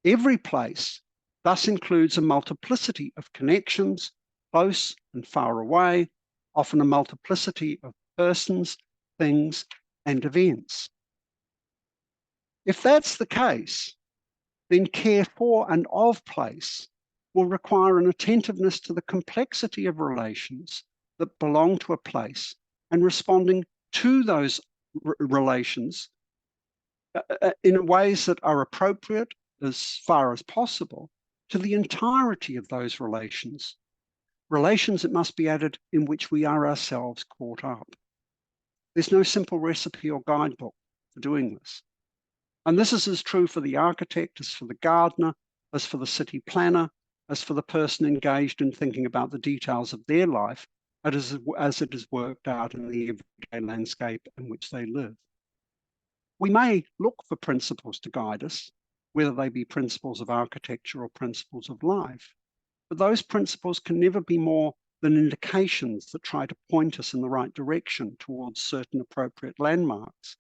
Every place thus includes a multiplicity of connections, close and far away, often a multiplicity of persons, things, and events. If that's the case, then care for and of place will require an attentiveness to the complexity of relations that belong to a place and responding to those relations in ways that are appropriate as far as possible to the entirety of those relations. Relations, it must be added, in which we are ourselves caught up. There's no simple recipe or guidebook for doing this. And this is as true for the architect, as for the gardener, as for the city planner, as for the person engaged in thinking about the details of their life, as it is worked out in the everyday landscape in which they live. We may look for principles to guide us, whether they be principles of architecture or principles of life, but those principles can never be more than indications that try to point us in the right direction towards certain appropriate landmarks.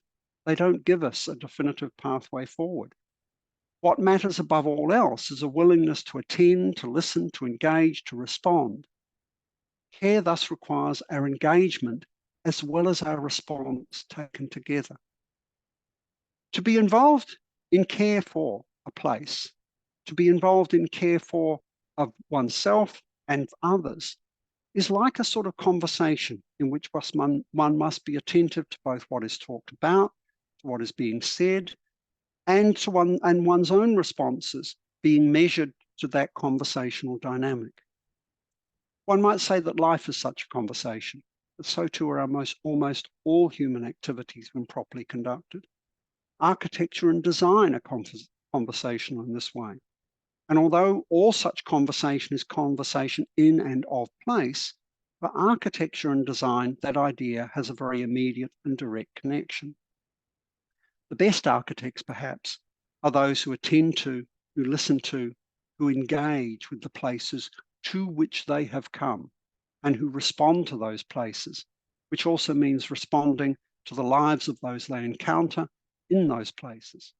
They don't give us a definitive pathway forward. What matters above all else is a willingness to attend, to listen, to engage, to respond. Care thus requires our engagement as well as our response taken together. To be involved in care for a place, to be involved in care for of oneself and others, is like a sort of conversation in which one must be attentive to both what is talked about, to what is being said, and to one's own responses being measured to that conversational dynamic. One might say that life is such a conversation, but so too are almost all human activities when properly conducted. Architecture and design are conversational in this way. And although all such conversation is conversation in and of place, for architecture and design, that idea has a very immediate and direct connection. The best architects, perhaps, are those who attend to, who listen to, who engage with the places to which they have come, and who respond to those places, which also means responding to the lives of those they encounter in those places.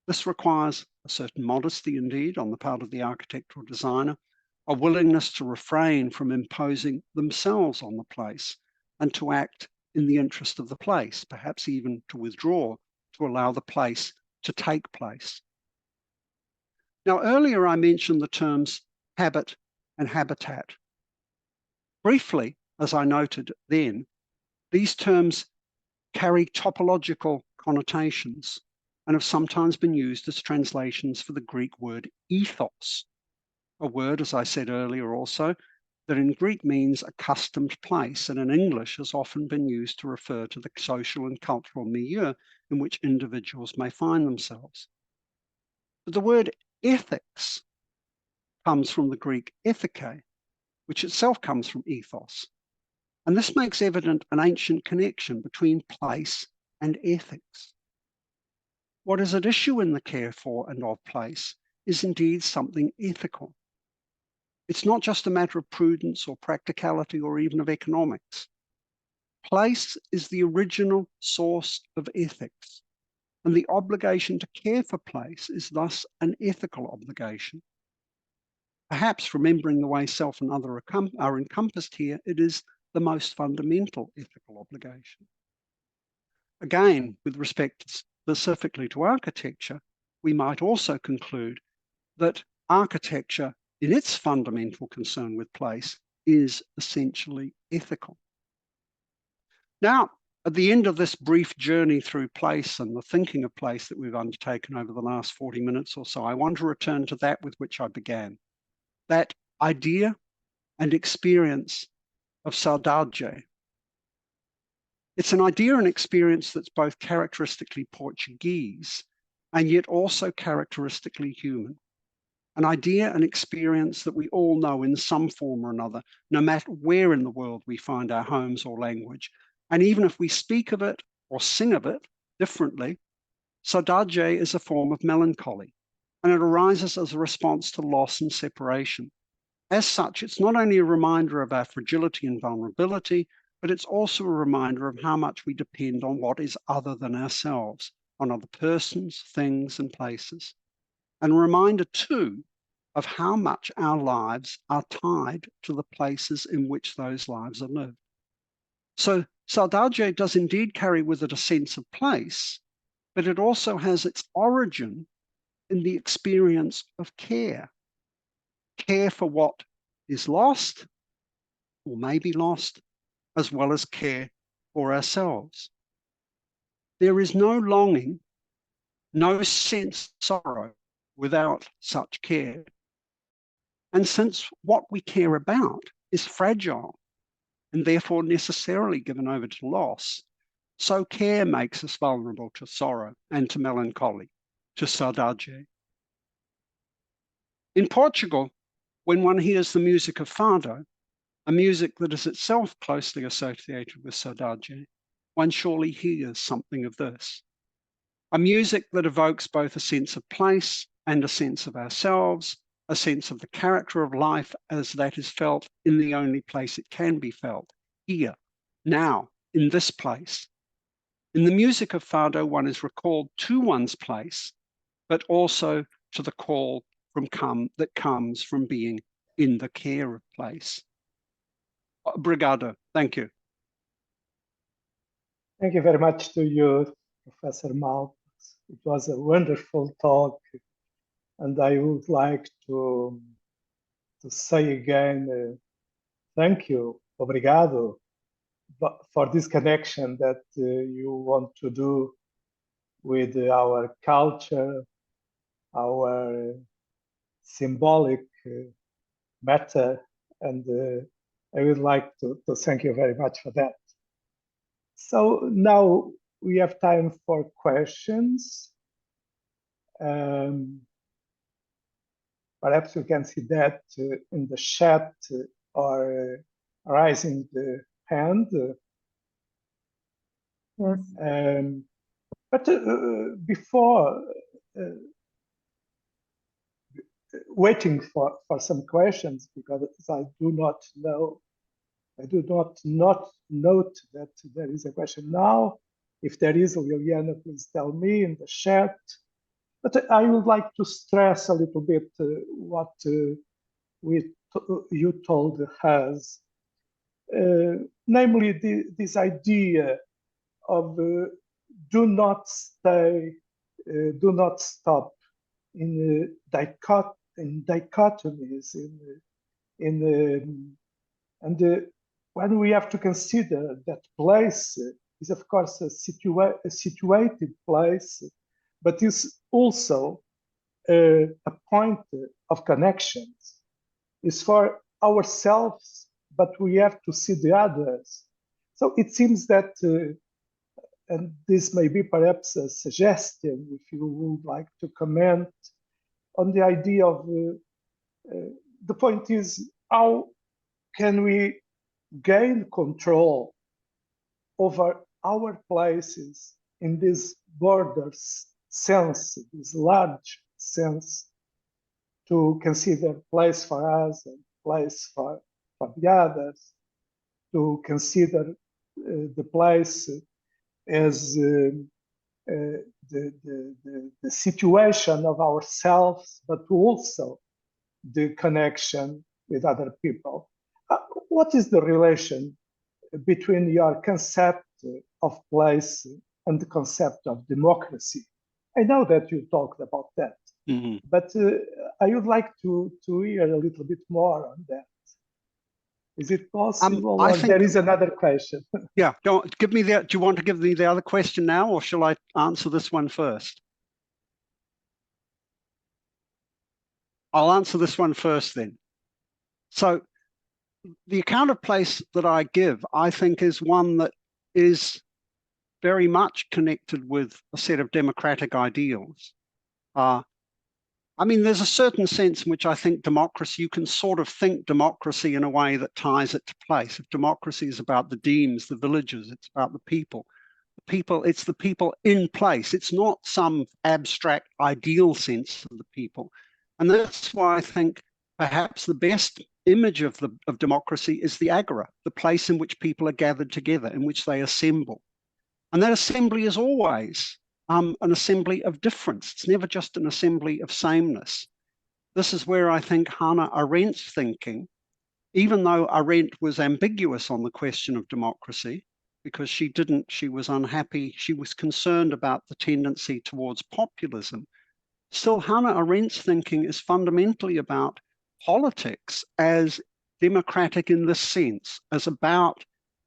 This requires a certain modesty, indeed, on the part of the architect or designer, a willingness to refrain from imposing themselves on the place and to act in the interest of the place, perhaps even to withdraw, to allow the place to take place. Now, earlier I mentioned the terms habit and habitat. Briefly, as I noted then, these terms carry topological connotations and have sometimes been used as translations for the Greek word ethos, a word, as I said earlier also, that in Greek means accustomed place, and in English has often been used to refer to the social and cultural milieu in which individuals may find themselves. But the word ethics comes from the Greek ethike, which itself comes from ethos. And this makes evident an ancient connection between place and ethics. What is at issue in the care for and of place is indeed something ethical. It's not just a matter of prudence or practicality or even of economics. Place is the original source of ethics, and the obligation to care for place is thus an ethical obligation. Perhaps remembering the way self and other are encompassed here, it is the most fundamental ethical obligation. Again, with respect specifically to architecture, we might also conclude that architecture in its fundamental concern with place, is essentially ethical. Now, at the end of this brief journey through place and the thinking of place that we've undertaken over the last 40 minutes or so, I want to return to that with which I began, that idea and experience of saudade. It's an idea and experience that's both characteristically Portuguese and yet also characteristically human. An idea and experience that we all know in some form or another, no matter where in the world we find our homes or language. And even if we speak of it or sing of it differently, saudade is a form of melancholy, and it arises as a response to loss and separation. As such, it's not only a reminder of our fragility and vulnerability, but it's also a reminder of how much we depend on what is other than ourselves, on other persons, things, and places. And a reminder, too, of how much our lives are tied to the places in which those lives are lived. So saudade does indeed carry with it a sense of place, but it also has its origin in the experience of care. Care for what is lost or may be lost, as well as care for ourselves. There is no longing, no sense of sorrow without such care. And since what we care about is fragile and therefore necessarily given over to loss, so care makes us vulnerable to sorrow and to melancholy, to saudade. In Portugal, when one hears the music of fado, a music that is itself closely associated with saudade, one surely hears something of this. A music that evokes both a sense of place and a sense of ourselves, a sense of the character of life as that is felt in the only place it can be felt, here, now, in this place. In the music of fado, one is recalled to one's place, but also to the call that comes from being in the care of place. Obrigado. Thank you. Thank you very much to you, Professor Malpas. It was a wonderful talk, and I would like to say again, thank you, obrigado, for this connection that you want to do with our culture, our symbolic matter, and I would like to thank you very much for that. So now we have time for questions. Perhaps you can see that in the chat or raising the hand. Yes. But before waiting for some questions, because I do not not note that there is a question now. If there is, Liliana, please tell me in the chat. But I would like to stress a little bit what you told us, namely this idea of do not stop in dichotomies, and when we have to consider that place is, of course, a situated place, but is also a point of connections. It's for ourselves, but we have to see the others. So it seems that, and this may be perhaps a suggestion, if you would like to comment on the idea of, the point is, how can we gain control over our places in this border sense, this large sense, to consider place for us and place for the others, to consider the place as the situation of ourselves, but also the connection with other people. What is the relation between your concept of place and the concept of democracy? I know that you talked about that, Mhm. But I would like to hear a little bit more on that. Is it possible, I or think, there is another question? yeah, do you want to give me the other question now, or shall I answer this one first? I'll answer this one first then. So the account of place that I give, I think, is one that is very much connected with a set of democratic ideals. I mean, there's a certain sense in which I think democracy, you can sort of think democracy in a way that ties it to place. If democracy is about the demes, the villages, it's about the people. It's the people in place. It's not some abstract ideal sense of the people. And that's why I think perhaps the best image of democracy is the agora, the place in which people are gathered together, in which they assemble. And that assembly is always an assembly of difference. It's never just an assembly of sameness. This is where I think Hannah Arendt's thinking, even though Arendt was ambiguous on the question of democracy, because she was unhappy, she was concerned about the tendency towards populism. Still, Hannah Arendt's thinking is fundamentally about politics as democratic in this sense, as about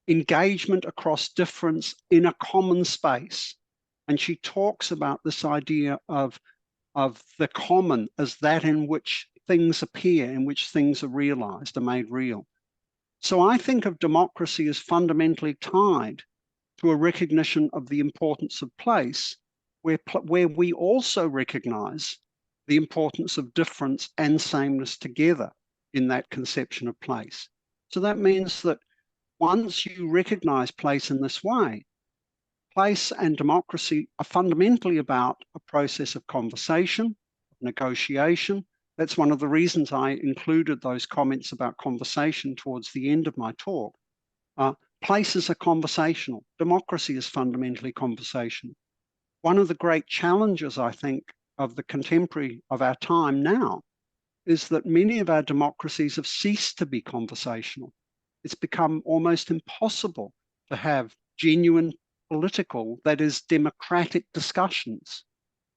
engagement across difference in a common space. And she talks about this idea of the common as that in which things appear, in which things are realized, are made real. So I think of democracy as fundamentally tied to a recognition of the importance of place, where we also recognize the importance of difference and sameness together in that conception of place. So that means that once you recognize place in this way, place and democracy are fundamentally about a process of conversation, negotiation. That's one of the reasons I included those comments about conversation towards the end of my talk. Places are conversational. Democracy is fundamentally conversational. One of the great challenges, I think, of the contemporary of our time now is that many of our democracies have ceased to be conversational. It's become almost impossible to have genuine political, that is, democratic discussions.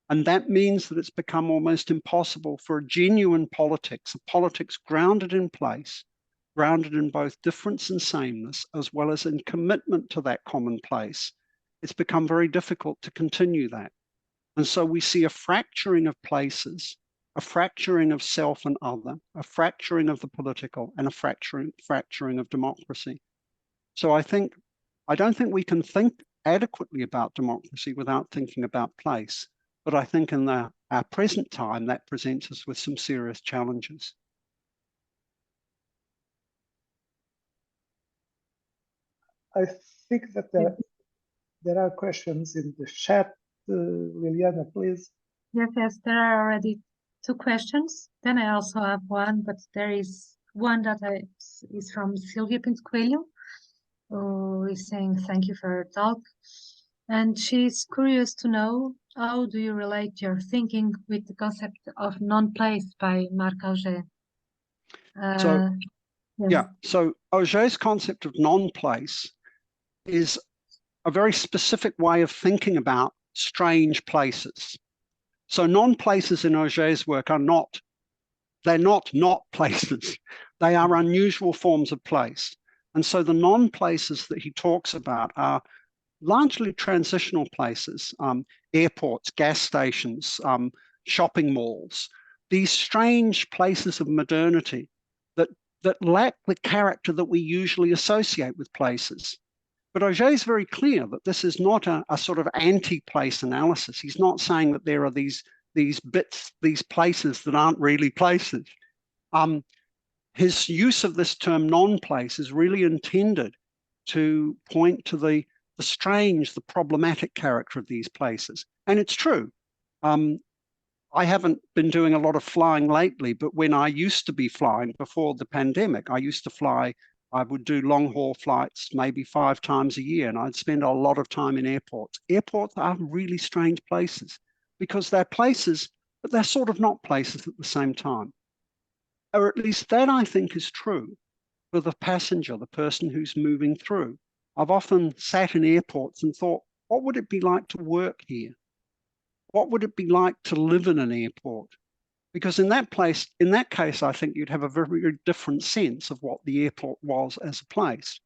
And that means that it's become almost impossible for a genuine politics, a politics grounded in place, grounded in both difference and sameness, as well as in commitment to that common place. It's become very difficult to continue that. And so we see a fracturing of places, a fracturing of self and other, a fracturing of the political, and a fracturing of democracy. So I don't think we can think adequately about democracy without thinking about place. But I think in our present time, that presents us with some serious challenges. I think that there are questions in the chat. Liliana, please. Yes, there are already 2 questions. Then I also have one, but there is one that is from Silvia Pinto Coelho, who is saying thank you for your talk. And she's curious to know, how do you relate your thinking with the concept of non-place by Marc Augé? So Yes. Augé's concept of non-place is a very specific way of thinking about strange places. So non-places in Augé's work they're not places. They are unusual forms of place. And so the non-places that he talks about are largely transitional places, airports, gas stations, shopping malls, these strange places of modernity that lack the character that we usually associate with places. But Augé is very clear that this is not a sort of anti-place analysis. He's not saying that there are these bits, these places that aren't really places. His use of this term non-place is really intended to point to the strange, the problematic character of these places. And it's true. I haven't been doing a lot of flying lately, but when I used to be flying before the pandemic, I would do long haul flights maybe 5 times a year, and I'd spend a lot of time in airports. Airports are really strange places because they're places, but they're sort of not places at the same time. Or at least that I think is true for the passenger, the person who's moving through. I've often sat in airports and thought, what would it be like to work here? what would it be like to live in an airport? Because in that case, I think you'd have a very, very different sense of what the airport was as a place.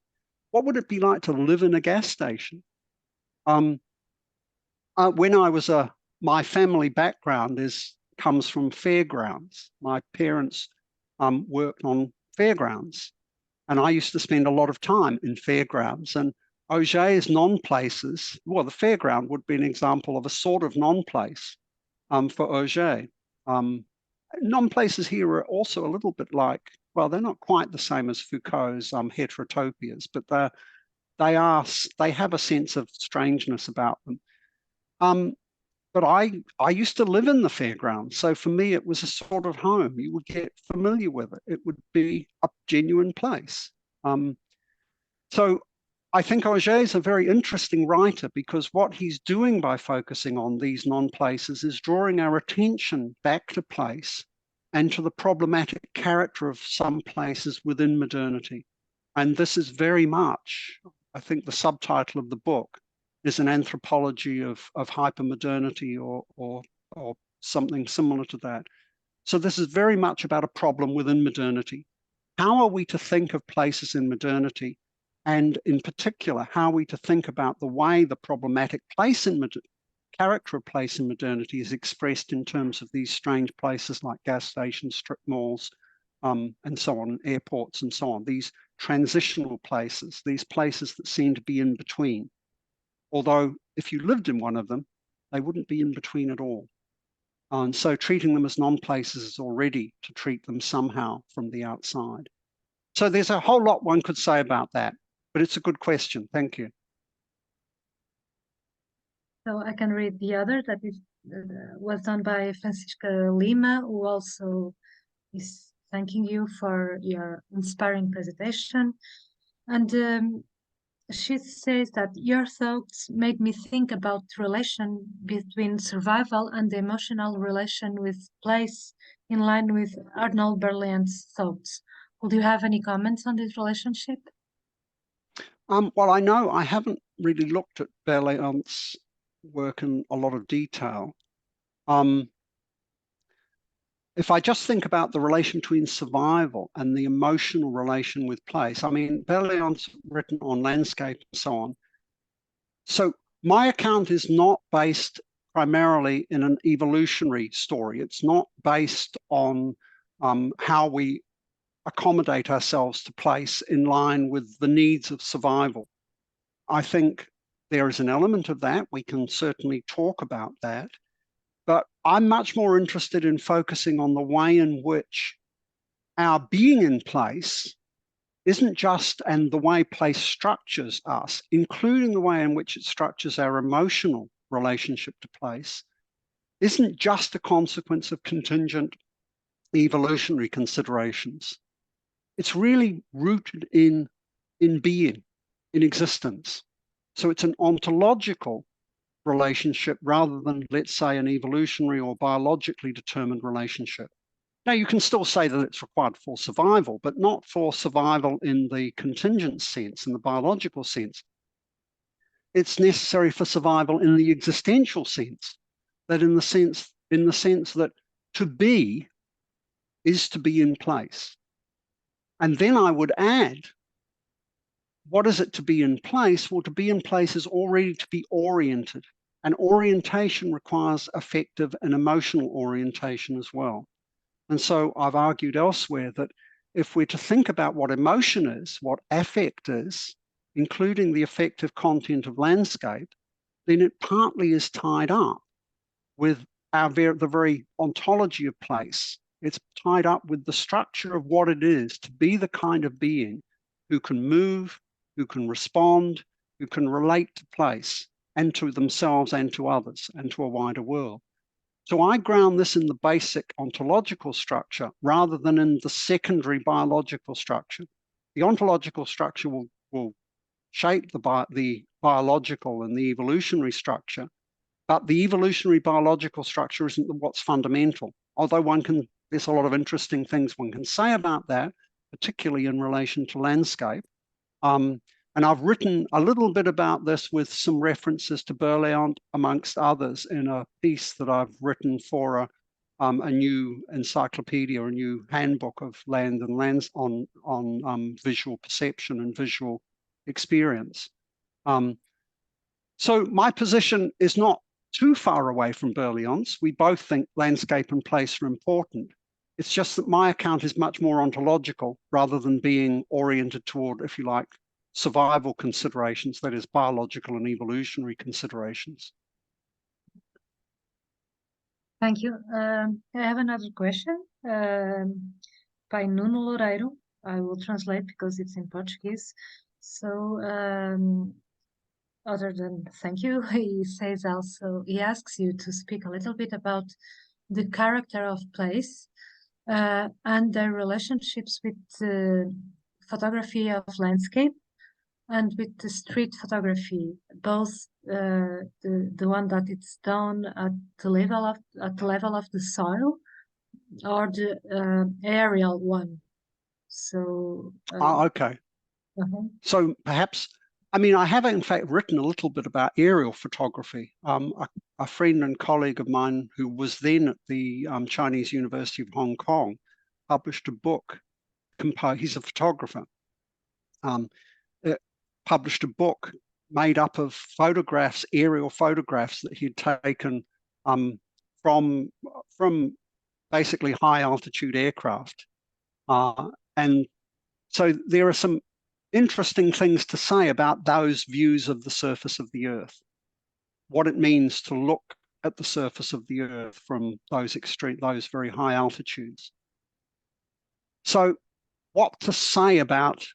What would it be like to live in a gas station? When I was my family background comes from fairgrounds. My parents worked on fairgrounds, and I used to spend a lot of time in fairgrounds. And Auger's non-places, well, the fairground would be an example of a sort of non-place for Auger. Non-places here are also a little bit like, well, they're not quite the same as Foucault's heterotopias, but they have a sense of strangeness about them. But I used to live in the fairgrounds, so for me it was a sort of home. You would get familiar with it. It would be a genuine place. So I think Auger is a very interesting writer, because what he's doing by focusing on these non-places is drawing our attention back to place and to the problematic character of some places within modernity. And this is very much, I think the subtitle of the book is an anthropology of hypermodernity or something similar to that. So this is very much about a problem within modernity. How are we to think of places in modernity? And in particular, how are we to think about the way the problematic character of place in modernity is expressed in terms of these strange places like gas stations, strip malls, and so on, airports and so on, these transitional places, these places that seem to be in between. Although if you lived in one of them, they wouldn't be in between at all. And so treating them as non-places is already to treat them somehow from the outside. So there's a whole lot one could say about that. But it's a good question. Thank you. So I can read the other that was done by Francisca Lima, who also is thanking you for your inspiring presentation. And she says that your thoughts made me think about the relation between survival and the emotional relation with place, in line with Arnold Berlin's thoughts. Would you have any comments on this relationship? Well, I know I haven't really looked at Berlin's work in a lot of detail. If I just think about the relation between survival and the emotional relation with place, I mean, Berlin's written on landscape and so on. So my account is not based primarily in an evolutionary story. It's not based on how we accommodate ourselves to place in line with the needs of survival. I think there is an element of that. We can certainly talk about that. But I'm much more interested in focusing on the way in which our being in place isn't just, and the way place structures us, including the way in which it structures our emotional relationship to place, isn't just a consequence of contingent evolutionary considerations. It's really rooted in being, in existence. So it's an ontological relationship rather than, let's say, an evolutionary or biologically determined relationship. Now, you can still say that it's required for survival, but not for survival in the contingent sense, in the biological sense. It's necessary for survival in the existential sense, that in the sense that to be is to be in place. And then I would add, what is it to be in place? Well, to be in place is already to be oriented. And orientation requires affective and emotional orientation as well. And so I've argued elsewhere that if we're to think about what emotion is, what affect is, including the affective content of landscape, then it partly is tied up with the very ontology of place. It's tied up with the structure of what it is to be the kind of being who can move, who can respond, who can relate to place and to themselves and to others and to a wider world. So I ground this in the basic ontological structure rather than in the secondary biological structure. The ontological structure will shape the biological and the evolutionary structure, but the evolutionary biological structure isn't what's fundamental. Although there's a lot of interesting things one can say about that, particularly in relation to landscape. And And I've written a little bit about this with some references to Berleont, amongst others, in a piece that I've written for a new encyclopedia, a new handbook of land and lands on visual perception and visual experience. So my position is not too far away from Berleont's. We both think landscape and place are important. It's just that my account is much more ontological rather than being oriented toward, if you like, survival considerations, that is, biological and evolutionary considerations. Thank you. I have another question by Nuno Loureiro. I will translate because it's in Portuguese. So, other than thank you, he says also, he asks you to speak a little bit about the character of place and their relationships with photography of landscape and with the street photography, both the one that it's done at the level of the soil or the aerial one. So okay. So perhaps, I mean, I have in fact written a little bit about aerial photography. A friend and colleague of mine who was then at the Chinese University of Hong Kong published a book. He's a photographer. Published a book made up of photographs, aerial photographs that he'd taken from basically high altitude aircraft. And so there are some interesting things to say about those views of the surface of the Earth, what it means to look at the surface of the Earth from those very high altitudes. So what to say about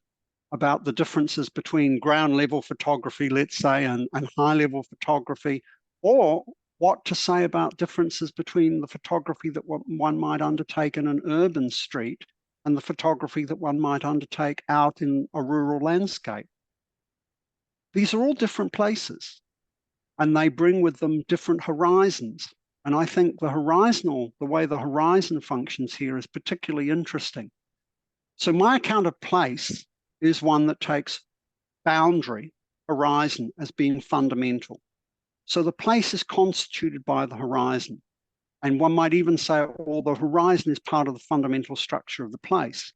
the differences between ground level photography, let's say, and high level photography, or what to say about differences between the photography that one might undertake in an urban street and the photography that one might undertake out in a rural landscape. These are all different places, and they bring with them different horizons. And I think the way the horizon functions here is particularly interesting. So my account of place is one that takes boundary, horizon, as being fundamental. So the place is constituted by the horizon. And one might even say, well, the horizon is part of the fundamental structure of the place.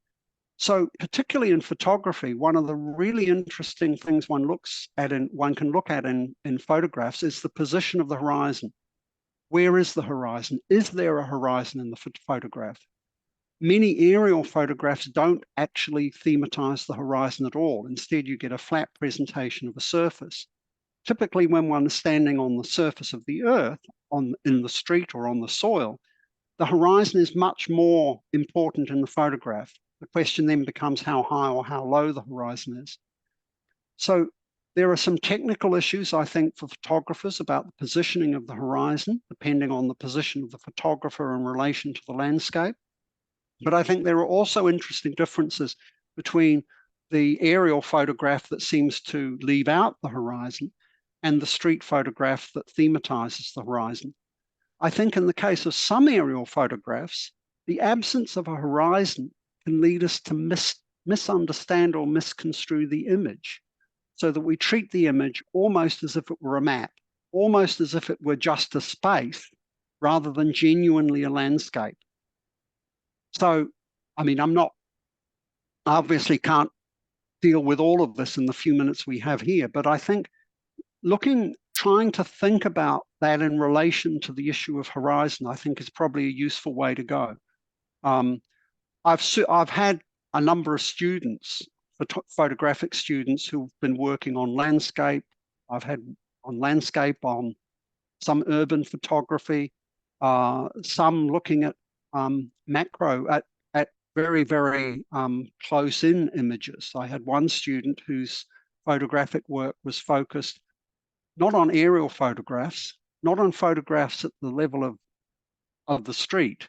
So particularly in photography, one of the really interesting things one can look at in photographs is the position of the horizon. Where is the horizon? Is there a horizon in the photograph? Many aerial photographs don't actually thematize the horizon at all. Instead, you get a flat presentation of a surface. Typically, when one is standing on the surface of the Earth, in the street or on the soil, the horizon is much more important in the photograph. The question then becomes how high or how low the horizon is. So there are some technical issues, I think, for photographers about the positioning of the horizon, depending on the position of the photographer in relation to the landscape. But I think there are also interesting differences between the aerial photograph that seems to leave out the horizon and the street photograph that thematizes the horizon. I think in the case of some aerial photographs, the absence of a horizon can lead us to misunderstand or misconstrue the image, so that we treat the image almost as if it were a map, almost as if it were just a space, rather than genuinely a landscape. So, I mean, I obviously can't deal with all of this in the few minutes we have here, but I think trying to think about that in relation to the issue of horizon, I think is probably a useful way to go. I've had a number of students, photographic students, who've been working on landscape. I've had on landscape, on some urban photography, some looking at macro, at very, very close-in images. I had one student whose photographic work was focused not on aerial photographs, not on photographs at the level of the street,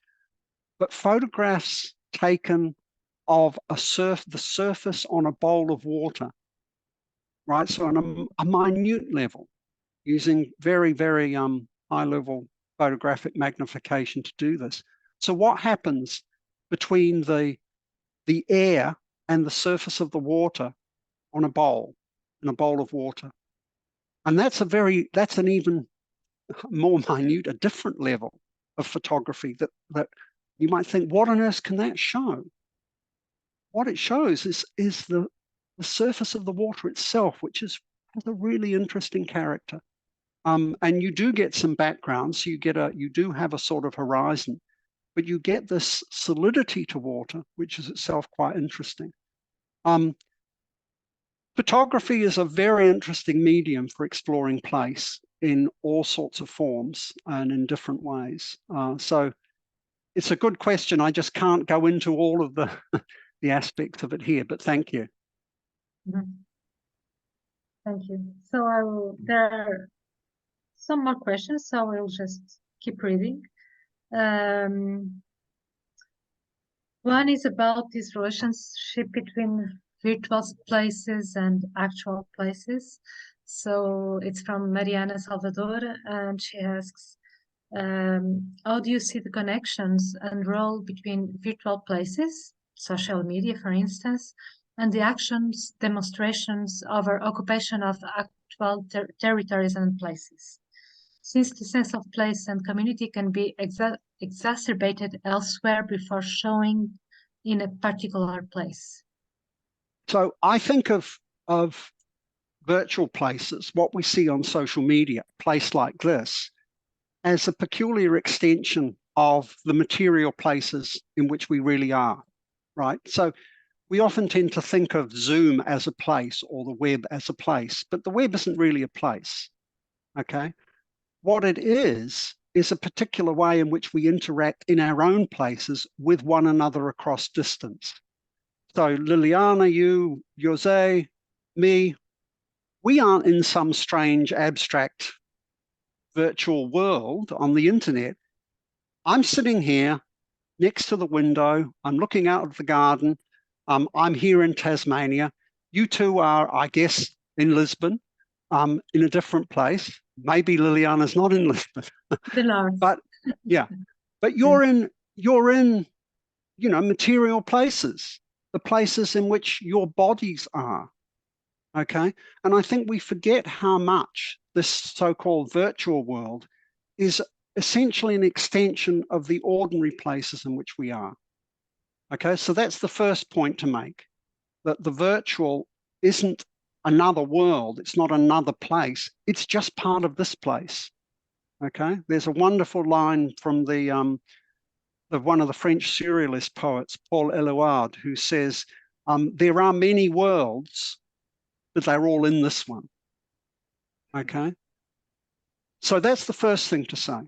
but photographs taken of the surface on a bowl of water, right? So on a minute level, using very, very high-level photographic magnification to do this. So what happens between the air and the surface of the water on a bowl? in a bowl of water. And that's an even more minute, a different level of photography that you might think, what on earth can that show? What it shows is the surface of the water itself, which has a really interesting character. And you do get some background, so you do have a sort of horizon, but you get this solidity to water, which is itself quite interesting. Photography is a very interesting medium for exploring place in all sorts of forms and in different ways. So it's a good question. I just can't go into all of the the aspects of it here, but thank you. Mm-hmm. Thank you. So there are some more questions, so I will just keep reading. One is about this relationship between virtual places and actual places. So it's from Mariana Salvador, and she asks, how do you see the connections and role between virtual places, social media, for instance, and the actions, demonstrations of our occupation of actual territories and places? Since the sense of place and community can be exacerbated elsewhere before showing in a particular place. So I think of virtual places, what we see on social media, a place like this, as a peculiar extension of the material places in which we really are, right? So we often tend to think of Zoom as a place or the web as a place, but the web isn't really a place, okay? What it is a particular way in which we interact in our own places with one another across distance. So Liliana, you, José, me, we aren't in some strange abstract virtual world on the internet. I'm sitting here next to the window. I'm looking out of the garden. I'm here in Tasmania. You two are, I guess, in Lisbon, in a different place. Maybe Liliana's not in Lisbon. But yeah, but you're in, you know, material places, the places in which your bodies are. Okay. And I think we forget how much this so-called virtual world is essentially an extension of the ordinary places in which we are. Okay. So that's the first point to make, that the virtual isn't another world. It's not another place. It's just part of this place. Okay. There's a wonderful line from of one of the French surrealist poets, Paul Éluard, who says, there are many worlds, but they're all in this one. Okay. So that's the first thing to say.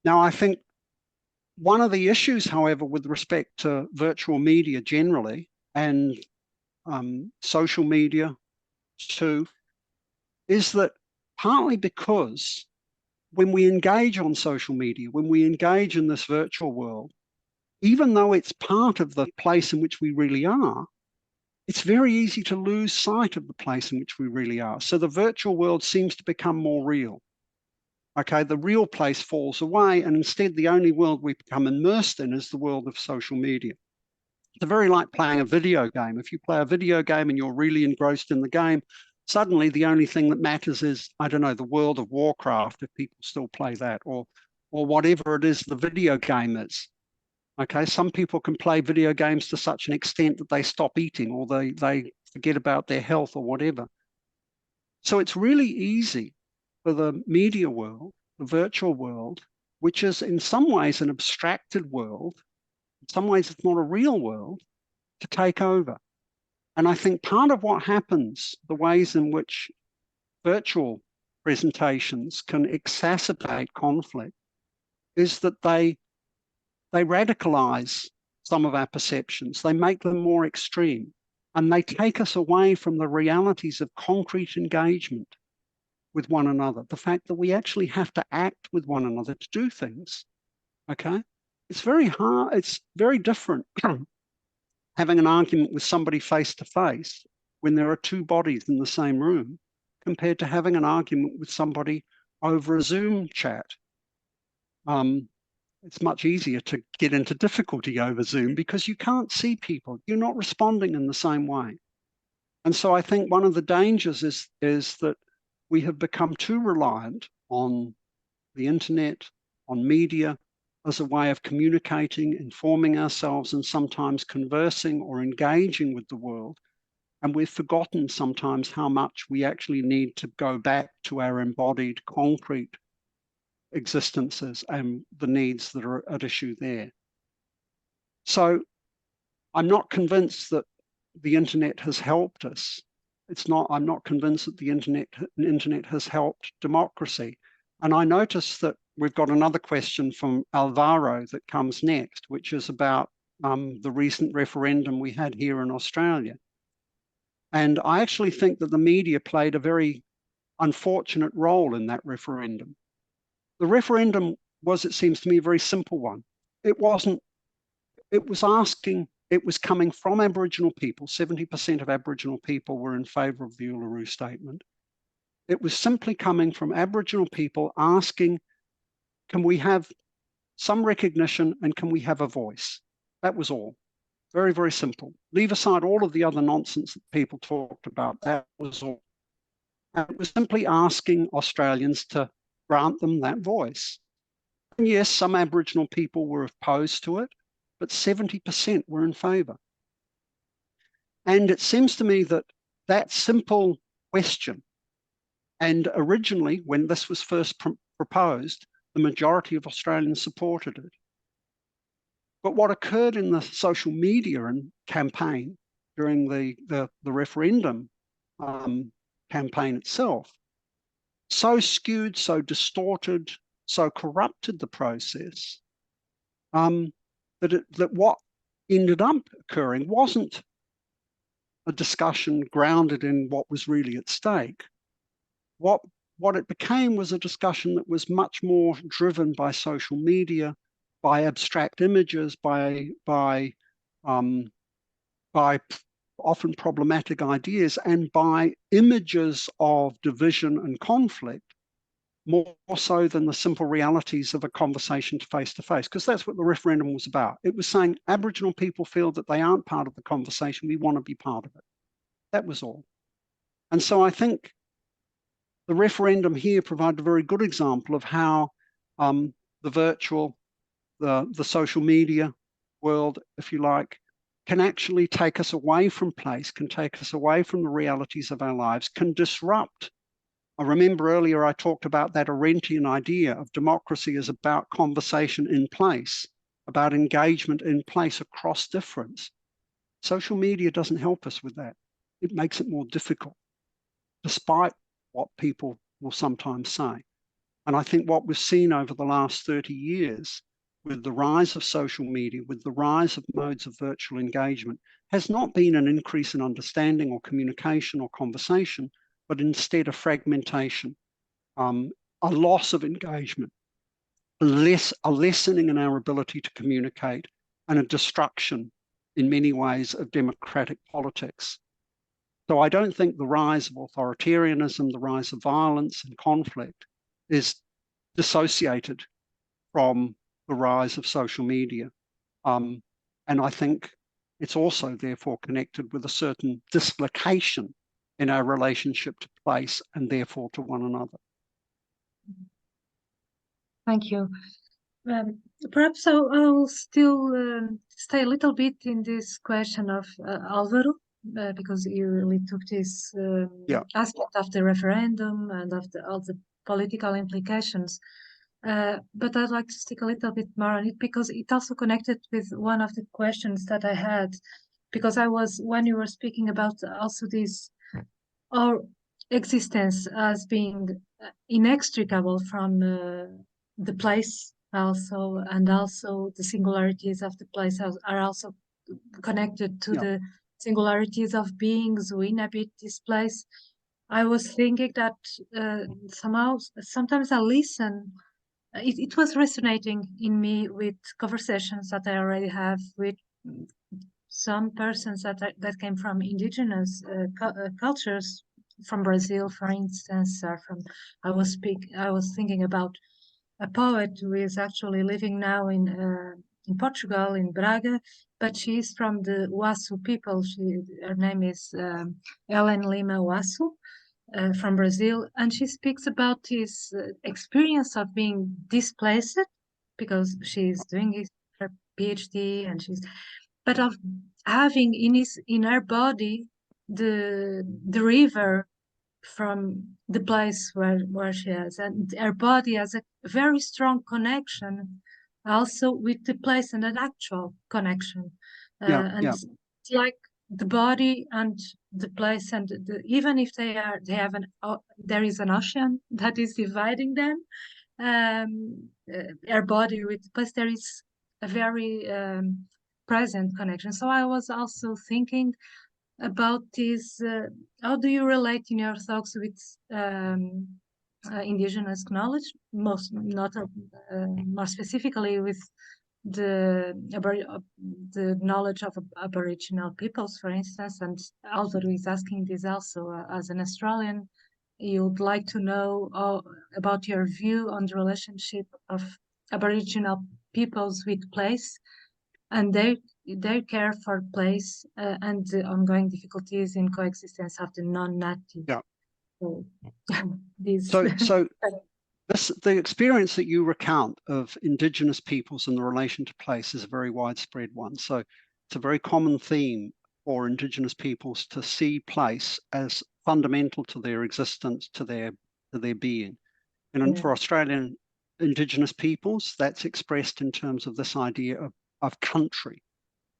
Now, I think one of the issues, however, with respect to virtual media generally and social media too, is that partly because when we engage on social media, when we engage in this virtual world, even though it's part of the place in which we really are, it's very easy to lose sight of the place in which we really are. So the virtual world seems to become more real. Okay, the real place falls away, and instead the only world we become immersed in is the world of social media. It's very like playing a video game. If you play a video game and you're really engrossed in the game, suddenly the only thing that matters is, I don't know, the World of Warcraft, if people still play that, or whatever it is the video game is. Okay, some people can play video games to such an extent that they stop eating or they forget about their health or whatever. So it's really easy for the media world, the virtual world, which is in some ways an abstracted world, in some ways it's not a real world, to take over. And I think part of what happens, the ways in which virtual presentations can exacerbate conflict, is that they radicalize some of our perceptions. They make them more extreme, and they take us away from the realities of concrete engagement with one another. The fact that we actually have to act with one another to do things. Okay. It's very hard. It's very different having an argument with somebody face to face when there are two bodies in the same room compared to having an argument with somebody over a Zoom chat. It's much easier to get into difficulty over Zoom because you can't see people. You're not responding in the same way. And so I think one of the dangers is that we have become too reliant on the internet, on media, as a way of communicating, informing ourselves, and sometimes conversing or engaging with the world. And we've forgotten sometimes how much we actually need to go back to our embodied, concrete existences and the needs that are at issue there. So I'm not convinced that the internet has helped us. I'm not convinced that the internet has helped democracy. And I notice that we've got another question from Alvaro that comes next, which is about the recent referendum we had here in Australia. And I actually think that the media played a very unfortunate role in that referendum. The referendum was, it seems to me, a very simple one. It was coming from Aboriginal people. 70% of Aboriginal people were in favour of the Uluru Statement. It was simply coming from Aboriginal people asking, can we have some recognition and can we have a voice? That was all. Very, very simple. Leave aside all of the other nonsense that people talked about. That was all. And it was simply asking Australians to grant them that voice. And yes, some Aboriginal people were opposed to it, but 70% were in favour. And it seems to me that that simple question, and originally when this was first proposed, the majority of Australians supported it. But what occurred in the social media and campaign during the referendum campaign itself so skewed, so distorted, so corrupted the process that what ended up occurring wasn't a discussion grounded in what was really at stake. What it became was a discussion that was much more driven by social media, by abstract images, by often problematic ideas, and by images of division and conflict, more so than the simple realities of a conversation face to face, because that's what the referendum was about. It was saying Aboriginal people feel that they aren't part of the conversation. We want to be part of it. That was all. And so I think the referendum here provided a very good example of how the virtual, the social media world, if you like, can actually take us away from place, can take us away from the realities of our lives, can disrupt. I remember earlier I talked about that Arendtian idea of democracy as about conversation in place, about engagement in place across difference. Social media doesn't help us with that. It makes it more difficult, despite what people will sometimes say. And I think what we've seen over the last 30 years with the rise of social media, with the rise of modes of virtual engagement, has not been an increase in understanding or communication or conversation, but instead a fragmentation, a loss of engagement, a lessening in our ability to communicate, and a destruction in many ways of democratic politics. So I don't think the rise of authoritarianism, the rise of violence and conflict is dissociated from the rise of social media. And I think it's also therefore connected with a certain dislocation in our relationship to place and therefore to one another. Thank you. Perhaps I'll still stay a little bit in this question of Álvaro, because you really took this aspect of the referendum and of all the political implications. But I'd like to stick a little bit more on it because it also connected with one of the questions that I had, because when you were speaking about also this, our existence as being inextricable from the place also, and also the singularities of the place are also connected to the singularities of beings who inhabit this place. I was thinking that sometimes I listen. It was resonating in me with conversations that I already have with some persons that came from indigenous cultures, from Brazil, for instance, or I was thinking about a poet who is actually living now in in Portugal, in Braga, but she is from the Huaçu people. Her name is Helen Lima Huaçu, from Brazil, and she speaks about this experience of being displaced because she's doing her PhD, and but of having in her body the river from the place where she is, and her body has a very strong connection also with the place, and an actual connection, and it's like the body and the place, and even if they have there is an ocean that is dividing them, our body with the place, there is a very present connection. So I was also thinking about this. How do you relate in your talks with indigenous knowledge, more specifically with the knowledge of Aboriginal peoples, for instance? And Alvaro is asking this also, as an Australian, you'd like to know about your view on the relationship of Aboriginal peoples with place, and their care for place, and the ongoing difficulties in coexistence of the non-native. Yeah. So, the experience that you recount of Indigenous peoples and the relation to place is a very widespread one. So it's a very common theme for Indigenous peoples to see place as fundamental to their existence, to their being. And for Australian Indigenous peoples, that's expressed in terms of this idea of country.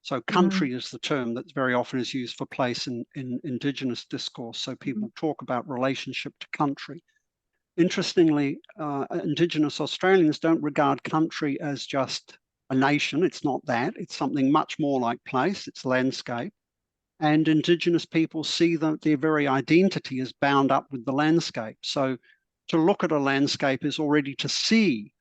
So country is the term that very often is used for place in Indigenous discourse. So people talk about relationship to country. Interestingly, Indigenous Australians don't regard country as just a nation. It's not that. It's something much more like place. It's landscape. And Indigenous people see that their very identity is bound up with the landscape. So to look at a landscape is already to see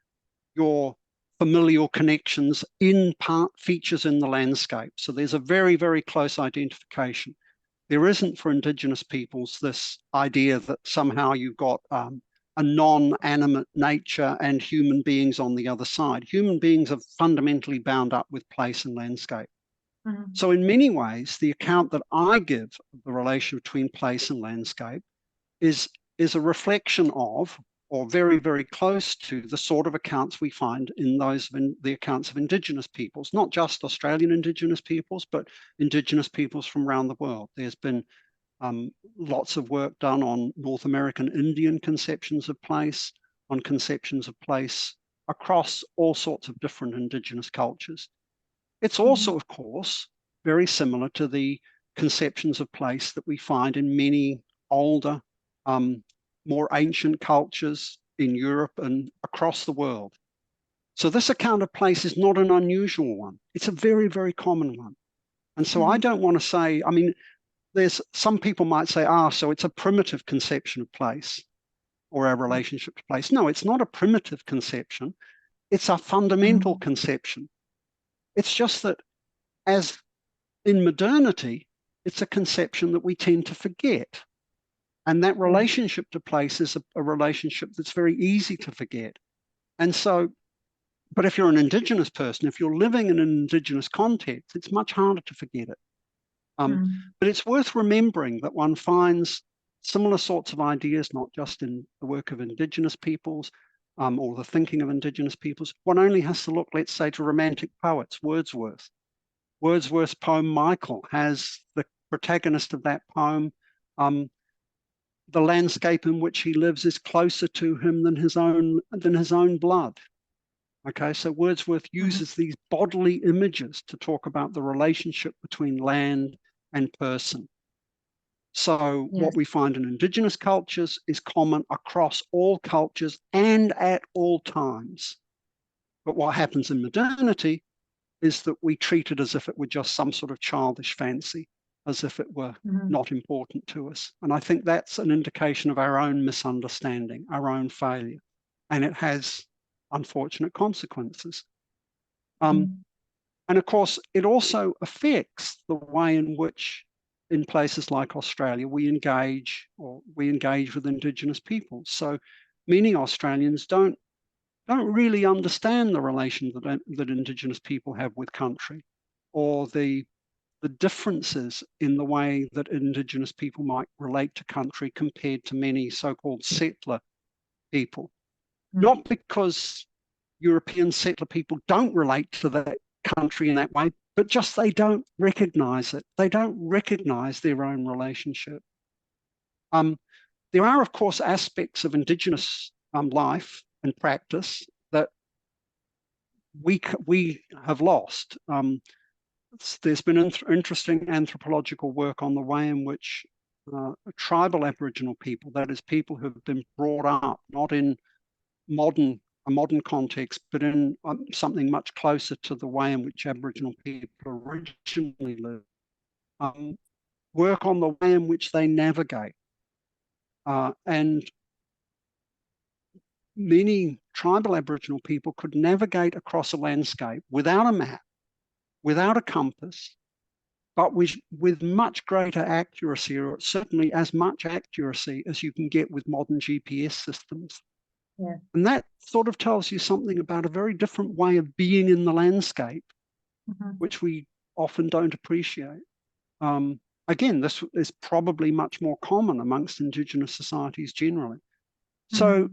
your familial connections in features in the landscape. So there's a very, very close identification. There isn't for Indigenous peoples this idea that somehow you've got a non-animate nature and human beings on the other side. Human beings are fundamentally bound up with place and landscape. So in many ways, the account that I give of the relation between place and landscape is a reflection of, or very, very close to, the sort of accounts we find in the accounts of Indigenous peoples, not just Australian Indigenous peoples, but Indigenous peoples from around the world. There's been lots of work done on North American Indian conceptions of place, on conceptions of place across all sorts of different Indigenous cultures. It's also, of course, very similar to the conceptions of place that we find in many older, more ancient cultures in Europe and across the world. So this account of place is not an unusual one. It's a very, very common one. And so I don't want to say, I mean, there's some people might say, so it's a primitive conception of place or our relationship to place. No, it's not a primitive conception. It's a fundamental conception. It's just that as in modernity, it's a conception that we tend to forget. And that relationship to place is a relationship that's very easy to forget. And so, but if you're an Indigenous person, if you're living in an Indigenous context, it's much harder to forget it. But it's worth remembering that one finds similar sorts of ideas, not just in the work of Indigenous peoples or the thinking of Indigenous peoples. One only has to look, let's say, to Romantic poets, Wordsworth. Wordsworth's poem Michael has the protagonist of that poem. The landscape in which he lives is closer to him than his own blood. Okay, so Wordsworth uses these bodily images to talk about the relationship between land and person. So what we find in Indigenous cultures is common across all cultures and at all times. But what happens in modernity is that we treat it as if it were just some sort of childish fancy, as if it were not important to us. And I think that's an indication of our own misunderstanding, our own failure. And it has unfortunate consequences. And of course, it also affects the way in which, in places like Australia, we engage with Indigenous people. So many Australians don't don't really understand the relation that Indigenous people have with country, or the differences in the way that Indigenous people might relate to country compared to many so-called settler people. Not because European settler people don't relate to that country in that way, but just they don't recognize it. They don't recognize their own relationship. There are, of course, aspects of Indigenous life and practice that we have lost. There's been interesting anthropological work on the way in which tribal Aboriginal people, that is, people who have been brought up not in a modern context, but in something much closer to the way in which Aboriginal people originally lived, work on the way in which they navigate. And many tribal Aboriginal people could navigate across a landscape without a map, without a compass, but with much greater accuracy, or certainly as much accuracy as you can get with modern GPS systems. Yeah. And that sort of tells you something about a very different way of being in the landscape, which we often don't appreciate. Again, this is probably much more common amongst Indigenous societies generally. So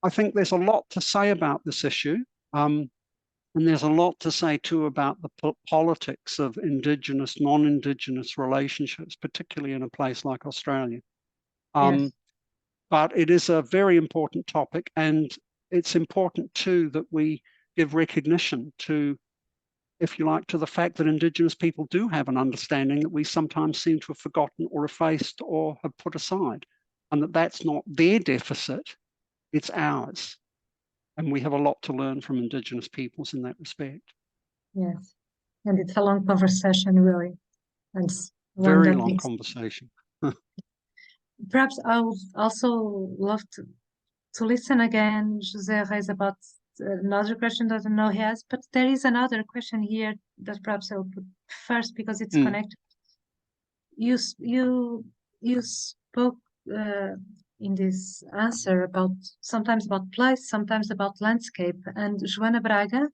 I think there's a lot to say about this issue. And there's a lot to say too about the politics of Indigenous, non-Indigenous relationships, particularly in a place like Australia. Yes. But it is a very important topic, and it's important too that we give recognition to, if you like, to the fact that Indigenous people do have an understanding that we sometimes seem to have forgotten or effaced or have put aside, and that that's not their deficit, it's ours. And we have a lot to learn from Indigenous peoples in that respect. Yes. And it's a long conversation, really. And one Very that long needs... conversation. Perhaps I would also love to listen again, José Reis, about another question that I know he has, but there is another question here that perhaps I'll put first because it's connected. You spoke in this answer about sometimes about place, sometimes about landscape, and Joana Braga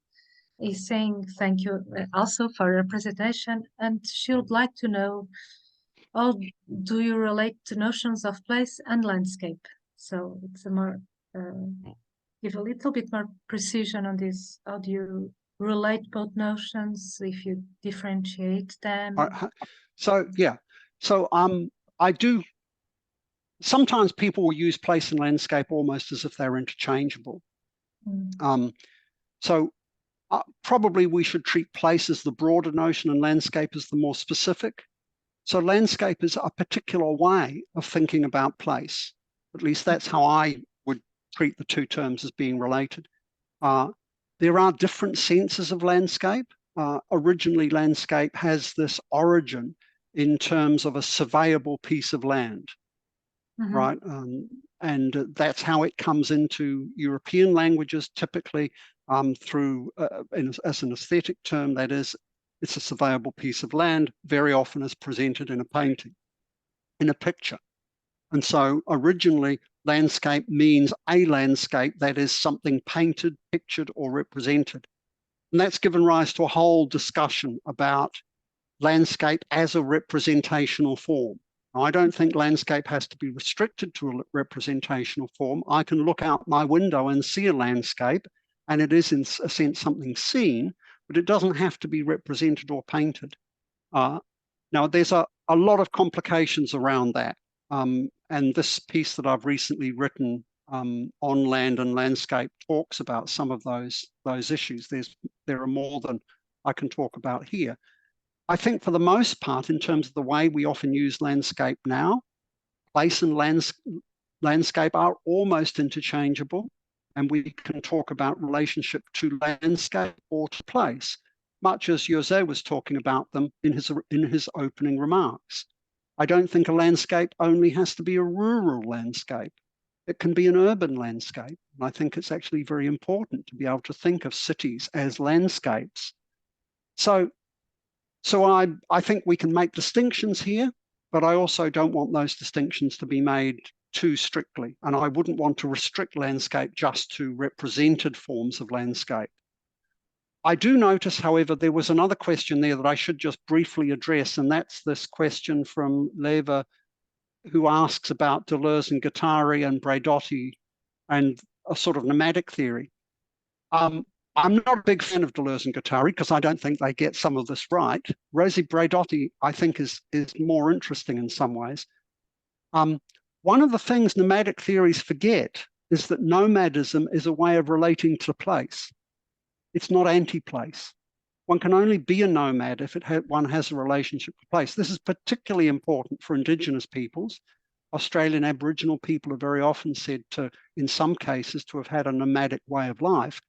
is saying thank you also for your presentation, and she would like to know, how do you relate to notions of place and landscape? So it's a more give a little bit more precision on this. How do you relate both notions, if you differentiate them? So I do. Sometimes people will use place and landscape almost as if they're interchangeable. So probably we should treat place as the broader notion and landscape as the more specific. So landscape is a particular way of thinking about place. At least that's how I would treat the two terms as being related. There are different senses of landscape. Originally, landscape has this origin in terms of a surveyable piece of land, right? And that's how it comes into European languages, typically through, as an aesthetic term, that is, it's a surveyable piece of land, very often is presented in a painting, in a picture. And so originally, landscape means a landscape that is something painted, pictured, or represented. And that's given rise to a whole discussion about landscape as a representational form. Now, I don't think landscape has to be restricted to a representational form. I can look out my window and see a landscape, and it is in a sense something seen, but it doesn't have to be represented or painted. Now, there's a lot of complications around that. And this piece that I've recently written on land and landscape talks about some of those issues. There are more than I can talk about here. I think for the most part, in terms of the way we often use landscape now, place and landscape are almost interchangeable, and we can talk about relationship to landscape or to place, much as José was talking about them in his opening remarks. I don't think a landscape only has to be a rural landscape. It can be an urban landscape. And I think it's actually very important to be able to think of cities as landscapes. So I think we can make distinctions here, but I also don't want those distinctions to be made too strictly, and I wouldn't want to restrict landscape just to represented forms of landscape. I do notice, however, there was another question there that I should just briefly address, and that's this question from Leva, who asks about Deleuze and Guattari and Braidotti and a sort of nomadic theory. I'm not a big fan of Deleuze and Guattari because I don't think they get some of this right. Rosie Braidotti, I think, is more interesting in some ways. One of the things nomadic theories forget is that nomadism is a way of relating to place. It's not anti-place. One can only be a nomad if one has a relationship to place. This is particularly important for Indigenous peoples. Australian Aboriginal people are very often said to, in some cases, to have had a nomadic way of life.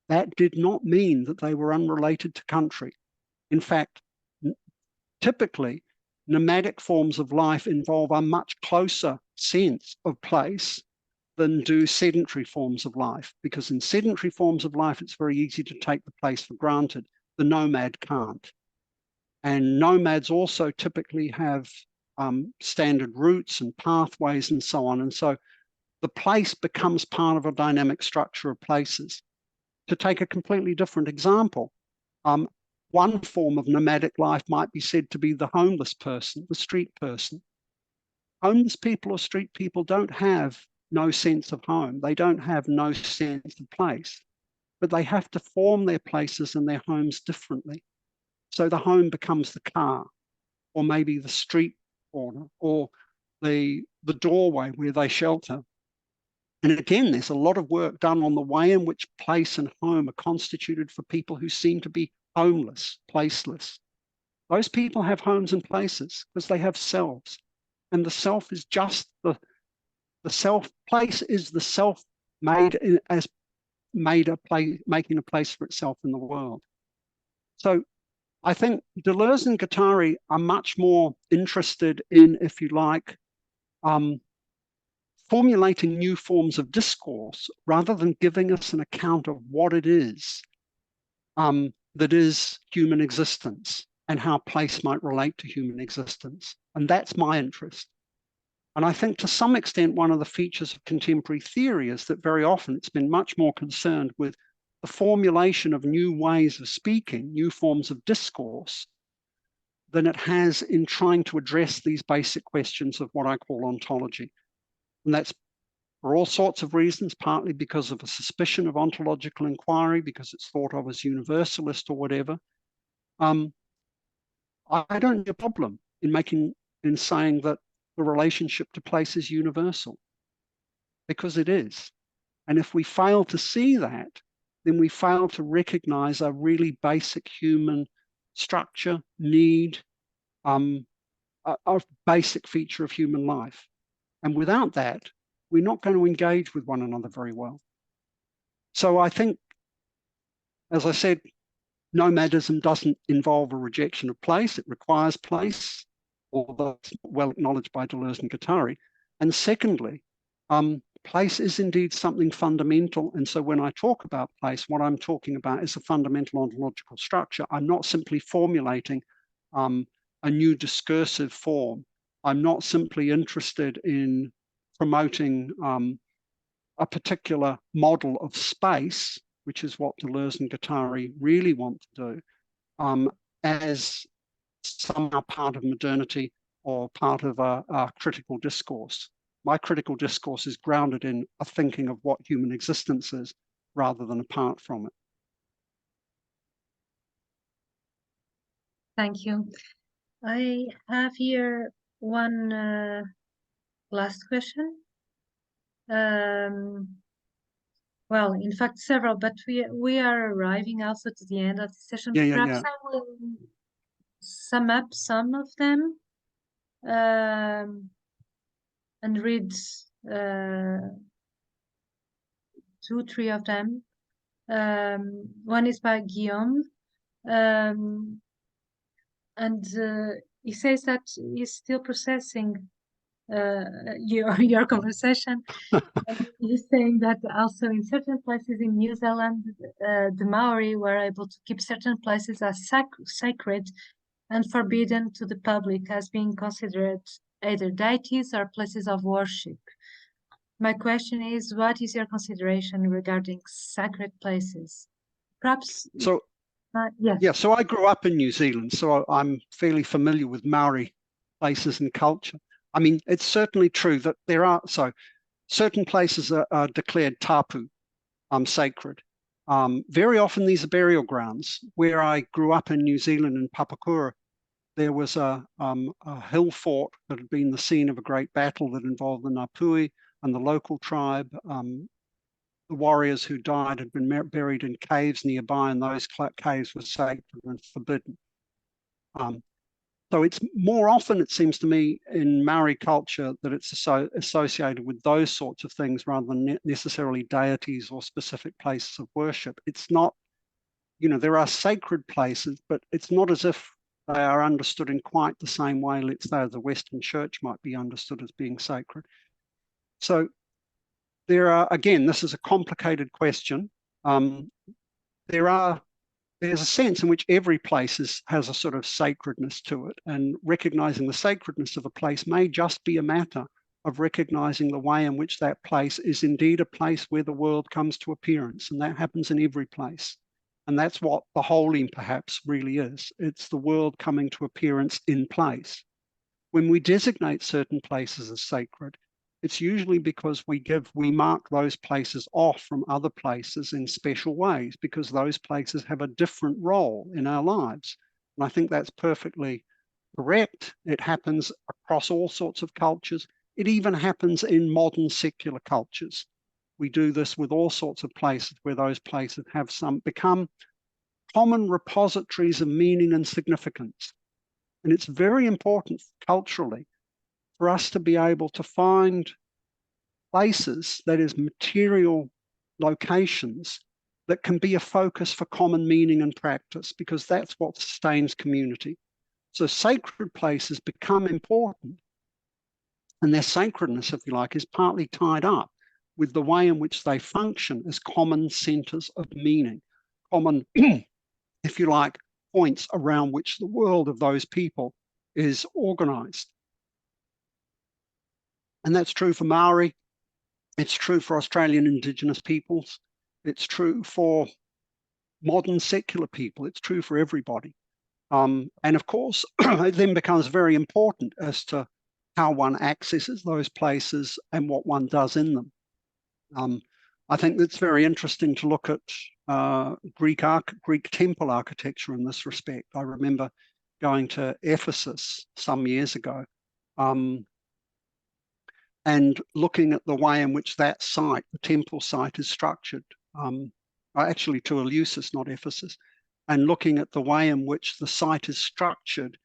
That did not mean that they were unrelated to country. In fact, typically, nomadic forms of life involve a much closer sense of place than do sedentary forms of life, because in sedentary forms of life, it's very easy to take the place for granted. The nomad can't. And nomads also typically have standard routes and pathways and so on. And so the place becomes part of a dynamic structure of places. To take a completely different example, one form of nomadic life might be said to be the homeless person, the street person. Homeless people or street people don't have no sense of home. They don't have no sense of place, but they have to form their places and their homes differently. So the home becomes the car, or maybe the street corner, or the doorway where they shelter. And again, there's a lot of work done on the way in which place and home are constituted for people who seem to be homeless, placeless. Those people have homes and places because they have selves. And the self is just the self. Place is the self made as making a place for itself in the world. So I think Deleuze and Guattari are much more interested in, if you like, formulating new forms of discourse rather than giving us an account of what it is that is human existence and how place might relate to human existence. And that's my interest. And I think to some extent, one of the features of contemporary theory is that very often it's been much more concerned with the formulation of new ways of speaking, new forms of discourse, than it has in trying to address these basic questions of what I call ontology. And that's for all sorts of reasons, partly because of a suspicion of ontological inquiry, because it's thought of as universalist or whatever. I don't see a problem in saying that the relationship to place is universal, because it is. And if we fail to see that, then we fail to recognize a really basic human structure, need, a basic feature of human life. And without that, we're not going to engage with one another very well. So I think, as I said, nomadism doesn't involve a rejection of place. It requires place, although it's well acknowledged by Deleuze and Guattari. And secondly, place is indeed something fundamental. And so when I talk about place, what I'm talking about is a fundamental ontological structure. I'm not simply formulating a new discursive form. I'm not simply interested in promoting a particular model of space, which is what Deleuze and Guattari really want to do, as somehow part of modernity or part of a critical discourse. My critical discourse is grounded in a thinking of what human existence is rather than apart from it. Thank you. I have here one last question. Well, in fact, several, but we are arriving also to the end of the session. Perhaps I will sum up some of them and read 2, 3 of them. One is by Guillaume, and he says that he's still processing your conversation. And he's saying that also in certain places in New Zealand, the Maori were able to keep certain places as sacred and forbidden to the public as being considered either deities or places of worship. My question is, what is your consideration regarding sacred places? Perhaps, So, yes. yeah, so I grew up in New Zealand, so I'm fairly familiar with Maori places and culture. I mean, it's certainly true that there are, so certain places are declared tapu, sacred. Very often these are burial grounds. Where I grew up in New Zealand in Papakura, there was a hill fort that had been the scene of a great battle that involved the Ngāpuhi and the local tribe. The warriors who died had been buried in caves nearby, and those caves were sacred and forbidden. So it's more often, it seems to me, in Maori culture that it's associated with those sorts of things rather than necessarily deities or specific places of worship. It's not, you know, there are sacred places, but it's not as if they are understood in quite the same way, let's say, the Western Church might be understood as being sacred. So there are, again, this is a complicated question. There's a sense in which every place has a sort of sacredness to it, and recognizing the sacredness of a place may just be a matter of recognizing the way in which that place is indeed a place where the world comes to appearance, and that happens in every place. And that's what the holy perhaps really is. It's the world coming to appearance in place. When we designate certain places as sacred, it's usually because we mark those places off from other places in special ways, because those places have a different role in our lives. And I think that's perfectly correct. It happens across all sorts of cultures. It even happens in modern secular cultures. We do this with all sorts of places where those places have become common repositories of meaning and significance. And it's very important culturally for us to be able to find places, that is, material locations, that can be a focus for common meaning and practice, because that's what sustains community. So sacred places become important, and their sacredness, if you like, is partly tied up with the way in which they function as common centers of meaning, common, if you like, points around which the world of those people is organized. And that's true for Maori. It's true for Australian Indigenous peoples. It's true for modern secular people. It's true for everybody. And of course, it then becomes very important as to how one accesses those places and what one does in them. I think it's very interesting to look at Greek temple architecture in this respect. I remember going to Ephesus some years ago, and looking at the way in which that site, the temple site, is structured, actually to Eleusis, not Ephesus, and looking at the way in which the site is structured,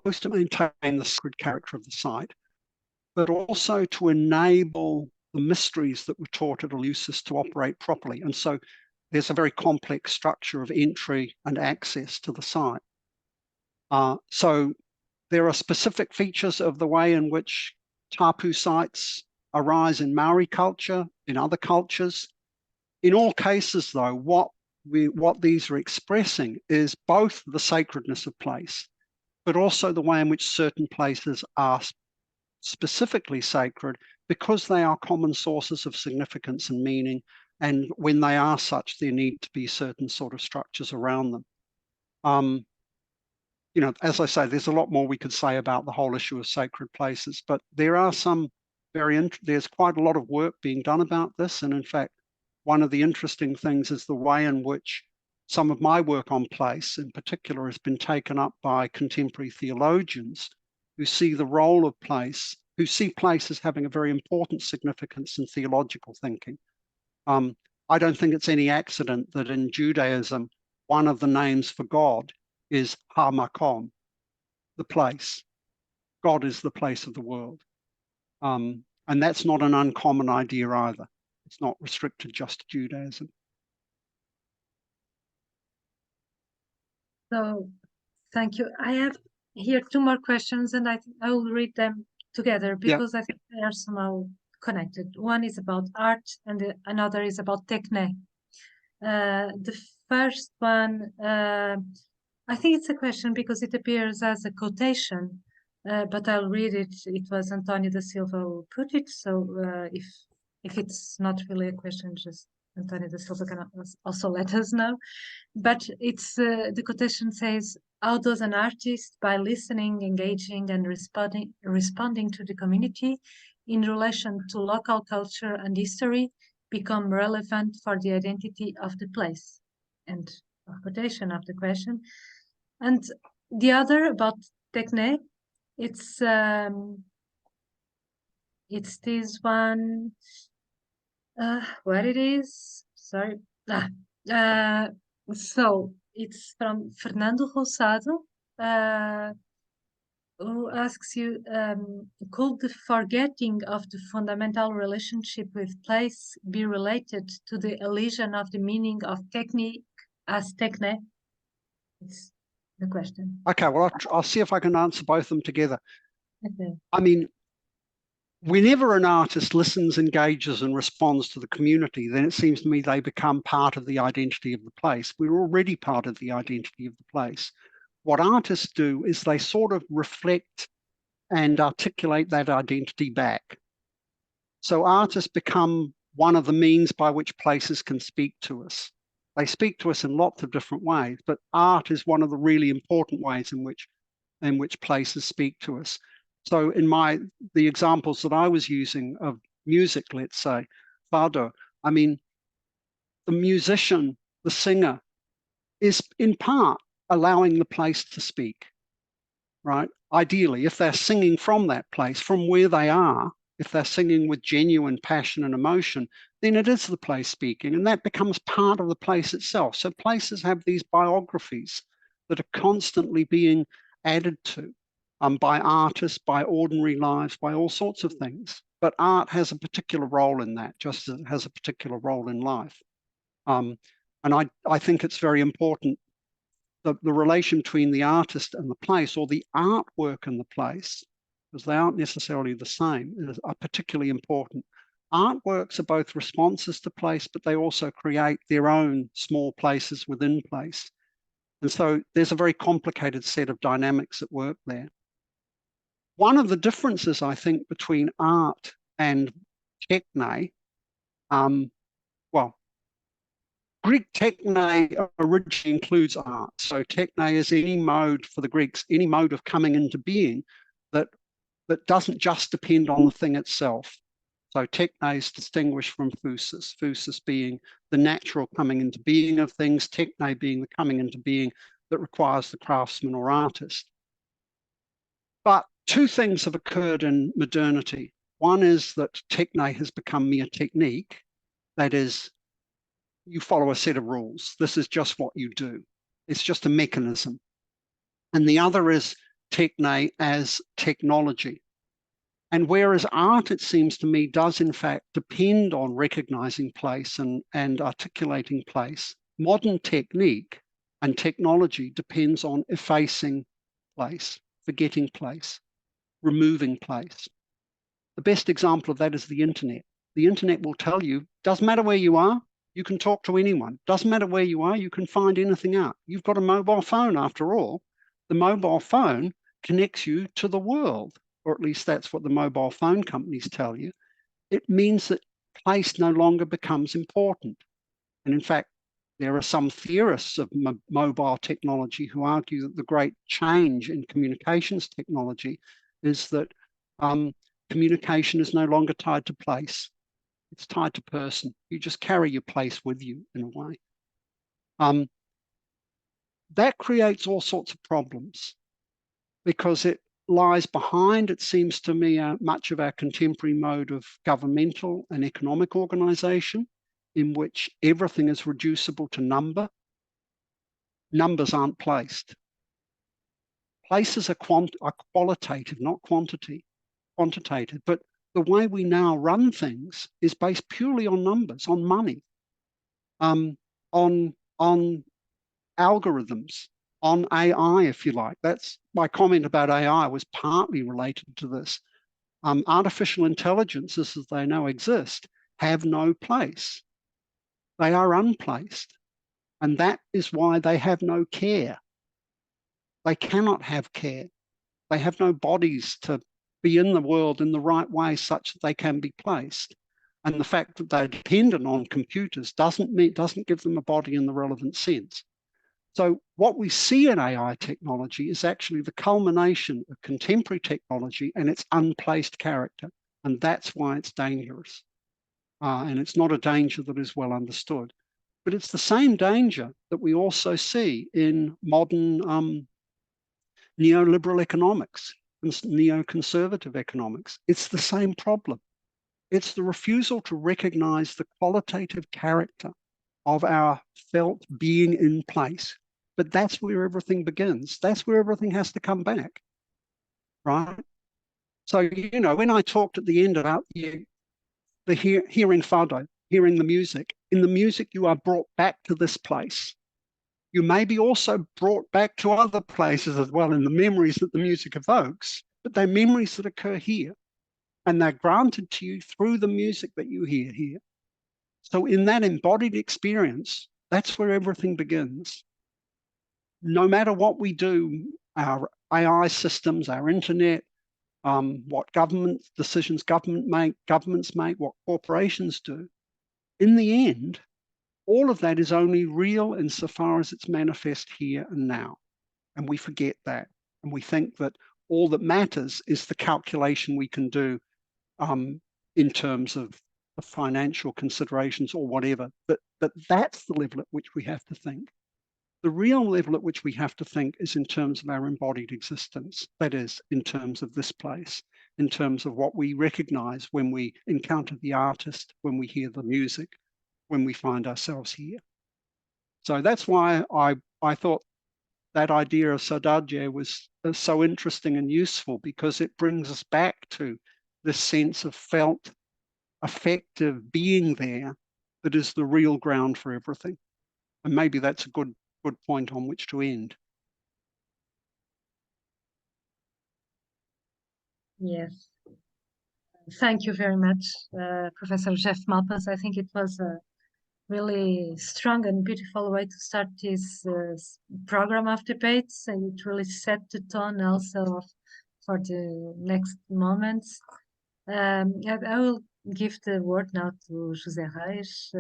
both to maintain the sacred character of the site, but also to enable the mysteries that were taught at Eleusis to operate properly. And so there's a very complex structure of entry and access to the site. So there are specific features of the way in which tapu sites arise in Maori culture, in other cultures. In all cases, though, what these are expressing is both the sacredness of place, but also the way in which certain places are specifically sacred because they are common sources of significance and meaning. And when they are such, there need to be certain sort of structures around them. You know, as I say, there's a lot more we could say about the whole issue of sacred places, but there are there's quite a lot of work being done about this. And in fact, one of the interesting things is the way in which some of my work on place in particular has been taken up by contemporary theologians who see the role of place, who see place as having a very important significance in theological thinking. I don't think it's any accident that in Judaism, one of the names for God is Ha-Makom, the place. God is the place of the world. And that's not an uncommon idea either. It's not restricted just to Judaism. So, thank you. I have here two more questions, and I will read them together because I think they are somehow connected. One is about art, and another is about techne. The first one, I think it's a question because it appears as a quotation but I'll read it. It was António da Silva who put it, so if it's not really a question, just António da Silva can also let us know. But it's the quotation says, "How does an artist, by listening, engaging, and responding to the community in relation to local culture and history, become relevant for the identity of the place?" And a quotation of the question. And the other about techne, it's this one, where it is, sorry. So it's from Fernando Rosado, who asks you, could the forgetting of the fundamental relationship with place be related to the illusion of the meaning of technique as techne? It's the question. Okay, well, I'll see if I can answer both of them together. Okay. I mean, whenever an artist listens, engages, and responds to the community, then it seems to me they become part of the identity of the place. We're already part of the identity of the place. What artists do is they sort of reflect and articulate that identity back. So artists become one of the means by which places can speak to us. They speak to us in lots of different ways, but art is one of the really important ways in which places speak to us. So in the examples that I was using of music, let's say, fado, I mean, the musician, the singer, is in part allowing the place to speak, right? Ideally, if they're singing from that place, from where they are, if they're singing with genuine passion and emotion, then it is the place speaking, and that becomes part of the place itself. So places have these biographies that are constantly being added to by artists, by ordinary lives, by all sorts of things. But art has a particular role in that, just as it has a particular role in life. And I think it's very important that the relation between the artist and the place, or the artwork and the place, because they aren't necessarily the same, are particularly important. Artworks are both responses to place, but they also create their own small places within place. And so there's a very complicated set of dynamics at work there. One of the differences, I think, between art and techne, Greek techne originally includes art. So techne is any mode for the Greeks, any mode of coming into being that doesn't just depend on the thing itself. So techne is distinguished from phusis, phusis being the natural coming into being of things, techne being the coming into being that requires the craftsman or artist. But two things have occurred in modernity. One is that techne has become mere technique. That is, you follow a set of rules. This is just what you do. It's just a mechanism. And the other is techne as technology. And whereas art, it seems to me, does in fact depend on recognizing place and articulating place, modern technique and technology depends on effacing place, forgetting place, removing place. The best example of that is the internet. The internet will tell you, doesn't matter where you are, you can talk to anyone. Doesn't matter where you are, you can find anything out. You've got a mobile phone after all. The mobile phone connects you to the world, or at least that's what the mobile phone companies tell you. It means that place no longer becomes important. And in fact, there are some theorists of mobile technology who argue that the great change in communications technology is that communication is no longer tied to place. It's tied to person. You just carry your place with you in a way. That creates all sorts of problems because it lies behind, it seems to me, much of our contemporary mode of governmental and economic organization, in which everything is reducible to number. Numbers aren't placed. Places are qualitative, not quantitative, but the way we now run things is based purely on numbers, on money, on algorithms, on AI, if you like. That's my comment about AI was partly related to this. Artificial intelligences, as they now exist, have no place. They are unplaced. And that is why they have no care. They cannot have care. They have no bodies to be in the world in the right way such that they can be placed. And the fact that they're dependent on computers doesn't give them a body in the relevant sense. So what we see in AI technology is actually the culmination of contemporary technology and its unplaced character. And that's why it's dangerous. And it's not a danger that is well understood. But it's the same danger that we also see in modern neoliberal economics and neoconservative economics. It's the same problem. It's the refusal to recognize the qualitative character of our felt being in place. But that's where everything begins. That's where everything has to come back, right? So, you know, when I talked at the end about the hearing fado, hearing the music, in the music you are brought back to this place. You may be also brought back to other places as well in the memories that the music evokes, but they're memories that occur here, and they're granted to you through the music that you hear here. So in that embodied experience, that's where everything begins. No matter what we do, our AI systems, our internet, what decisions governments make, what corporations do, in the end, all of that is only real insofar as it's manifest here and now. And we forget that. And we think that all that matters is the calculation we can do in terms of the financial considerations or whatever. But that's the level at which we have to think. The real level at which we have to think is in terms of our embodied existence. That is, in terms of this place, in terms of what we recognize when we encounter the artist, when we hear the music, when we find ourselves here. So that's why I thought that idea of saudade was so interesting and useful, because it brings us back to this sense of felt, affective being there that is the real ground for everything. And maybe that's a good point on which to end. Yes. Thank you very much, Professor Jeff Malpas. I think it was a really strong and beautiful way to start this program of debates, and it really set the tone also for the next moments. I will give the word now to José Reis.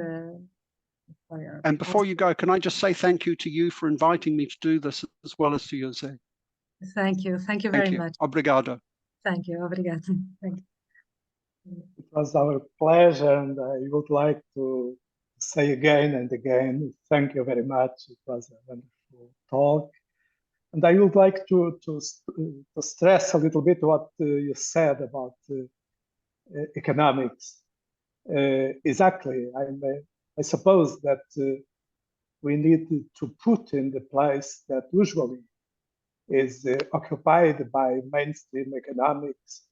And before you go, can I just say thank you to you for inviting me to do this, as well as to José. Thank you very much. Obrigado. Thank you, obrigado. Thank you. It was our pleasure, and I would like to say again and again, thank you very much. It was a wonderful talk. And I would like to stress a little bit what you said about economics. Exactly. I suppose that we need to put in the place that usually is occupied by mainstream economics.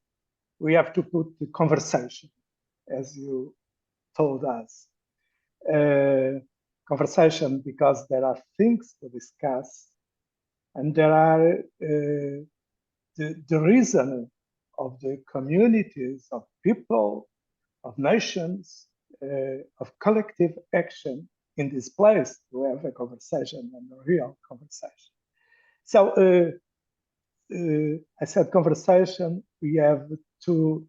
We have to put the conversation, as you told us. Conversation, because there are things to discuss, and there are the reason of the communities, of people, of nations, of collective action in this place to have a conversation, and a real conversation. So I said conversation. We have two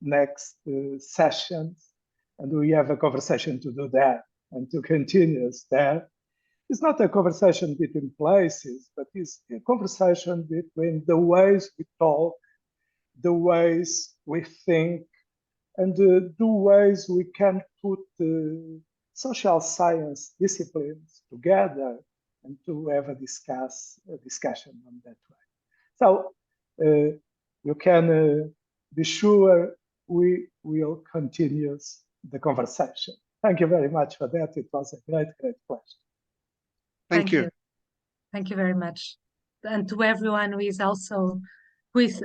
next sessions, and we have a conversation to do there and to continue there. It's not a conversation between places, but it's a conversation between the ways we talk, the ways we think, and the ways we can put social science disciplines together and to have a discussion on that way. So you can be sure we will continue the conversation. Thank you very much for that. It was a great pleasure. Thank you. Thank you very much. And to everyone who is also with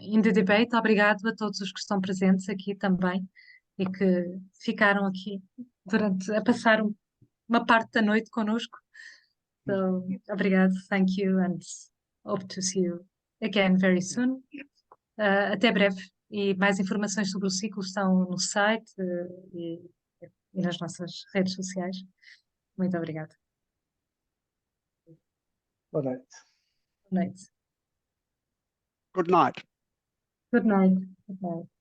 in the debate, obrigado a todos os que estão presentes aqui também e que ficaram aqui a passar uma parte da noite connosco. So, obrigado, thank you, and hope to see you again very soon. Até breve, e mais informações sobre o ciclo estão no site e nas nossas redes sociais. Muito obrigada. Boa noite. Boa noite. Good night. Good night. Good night.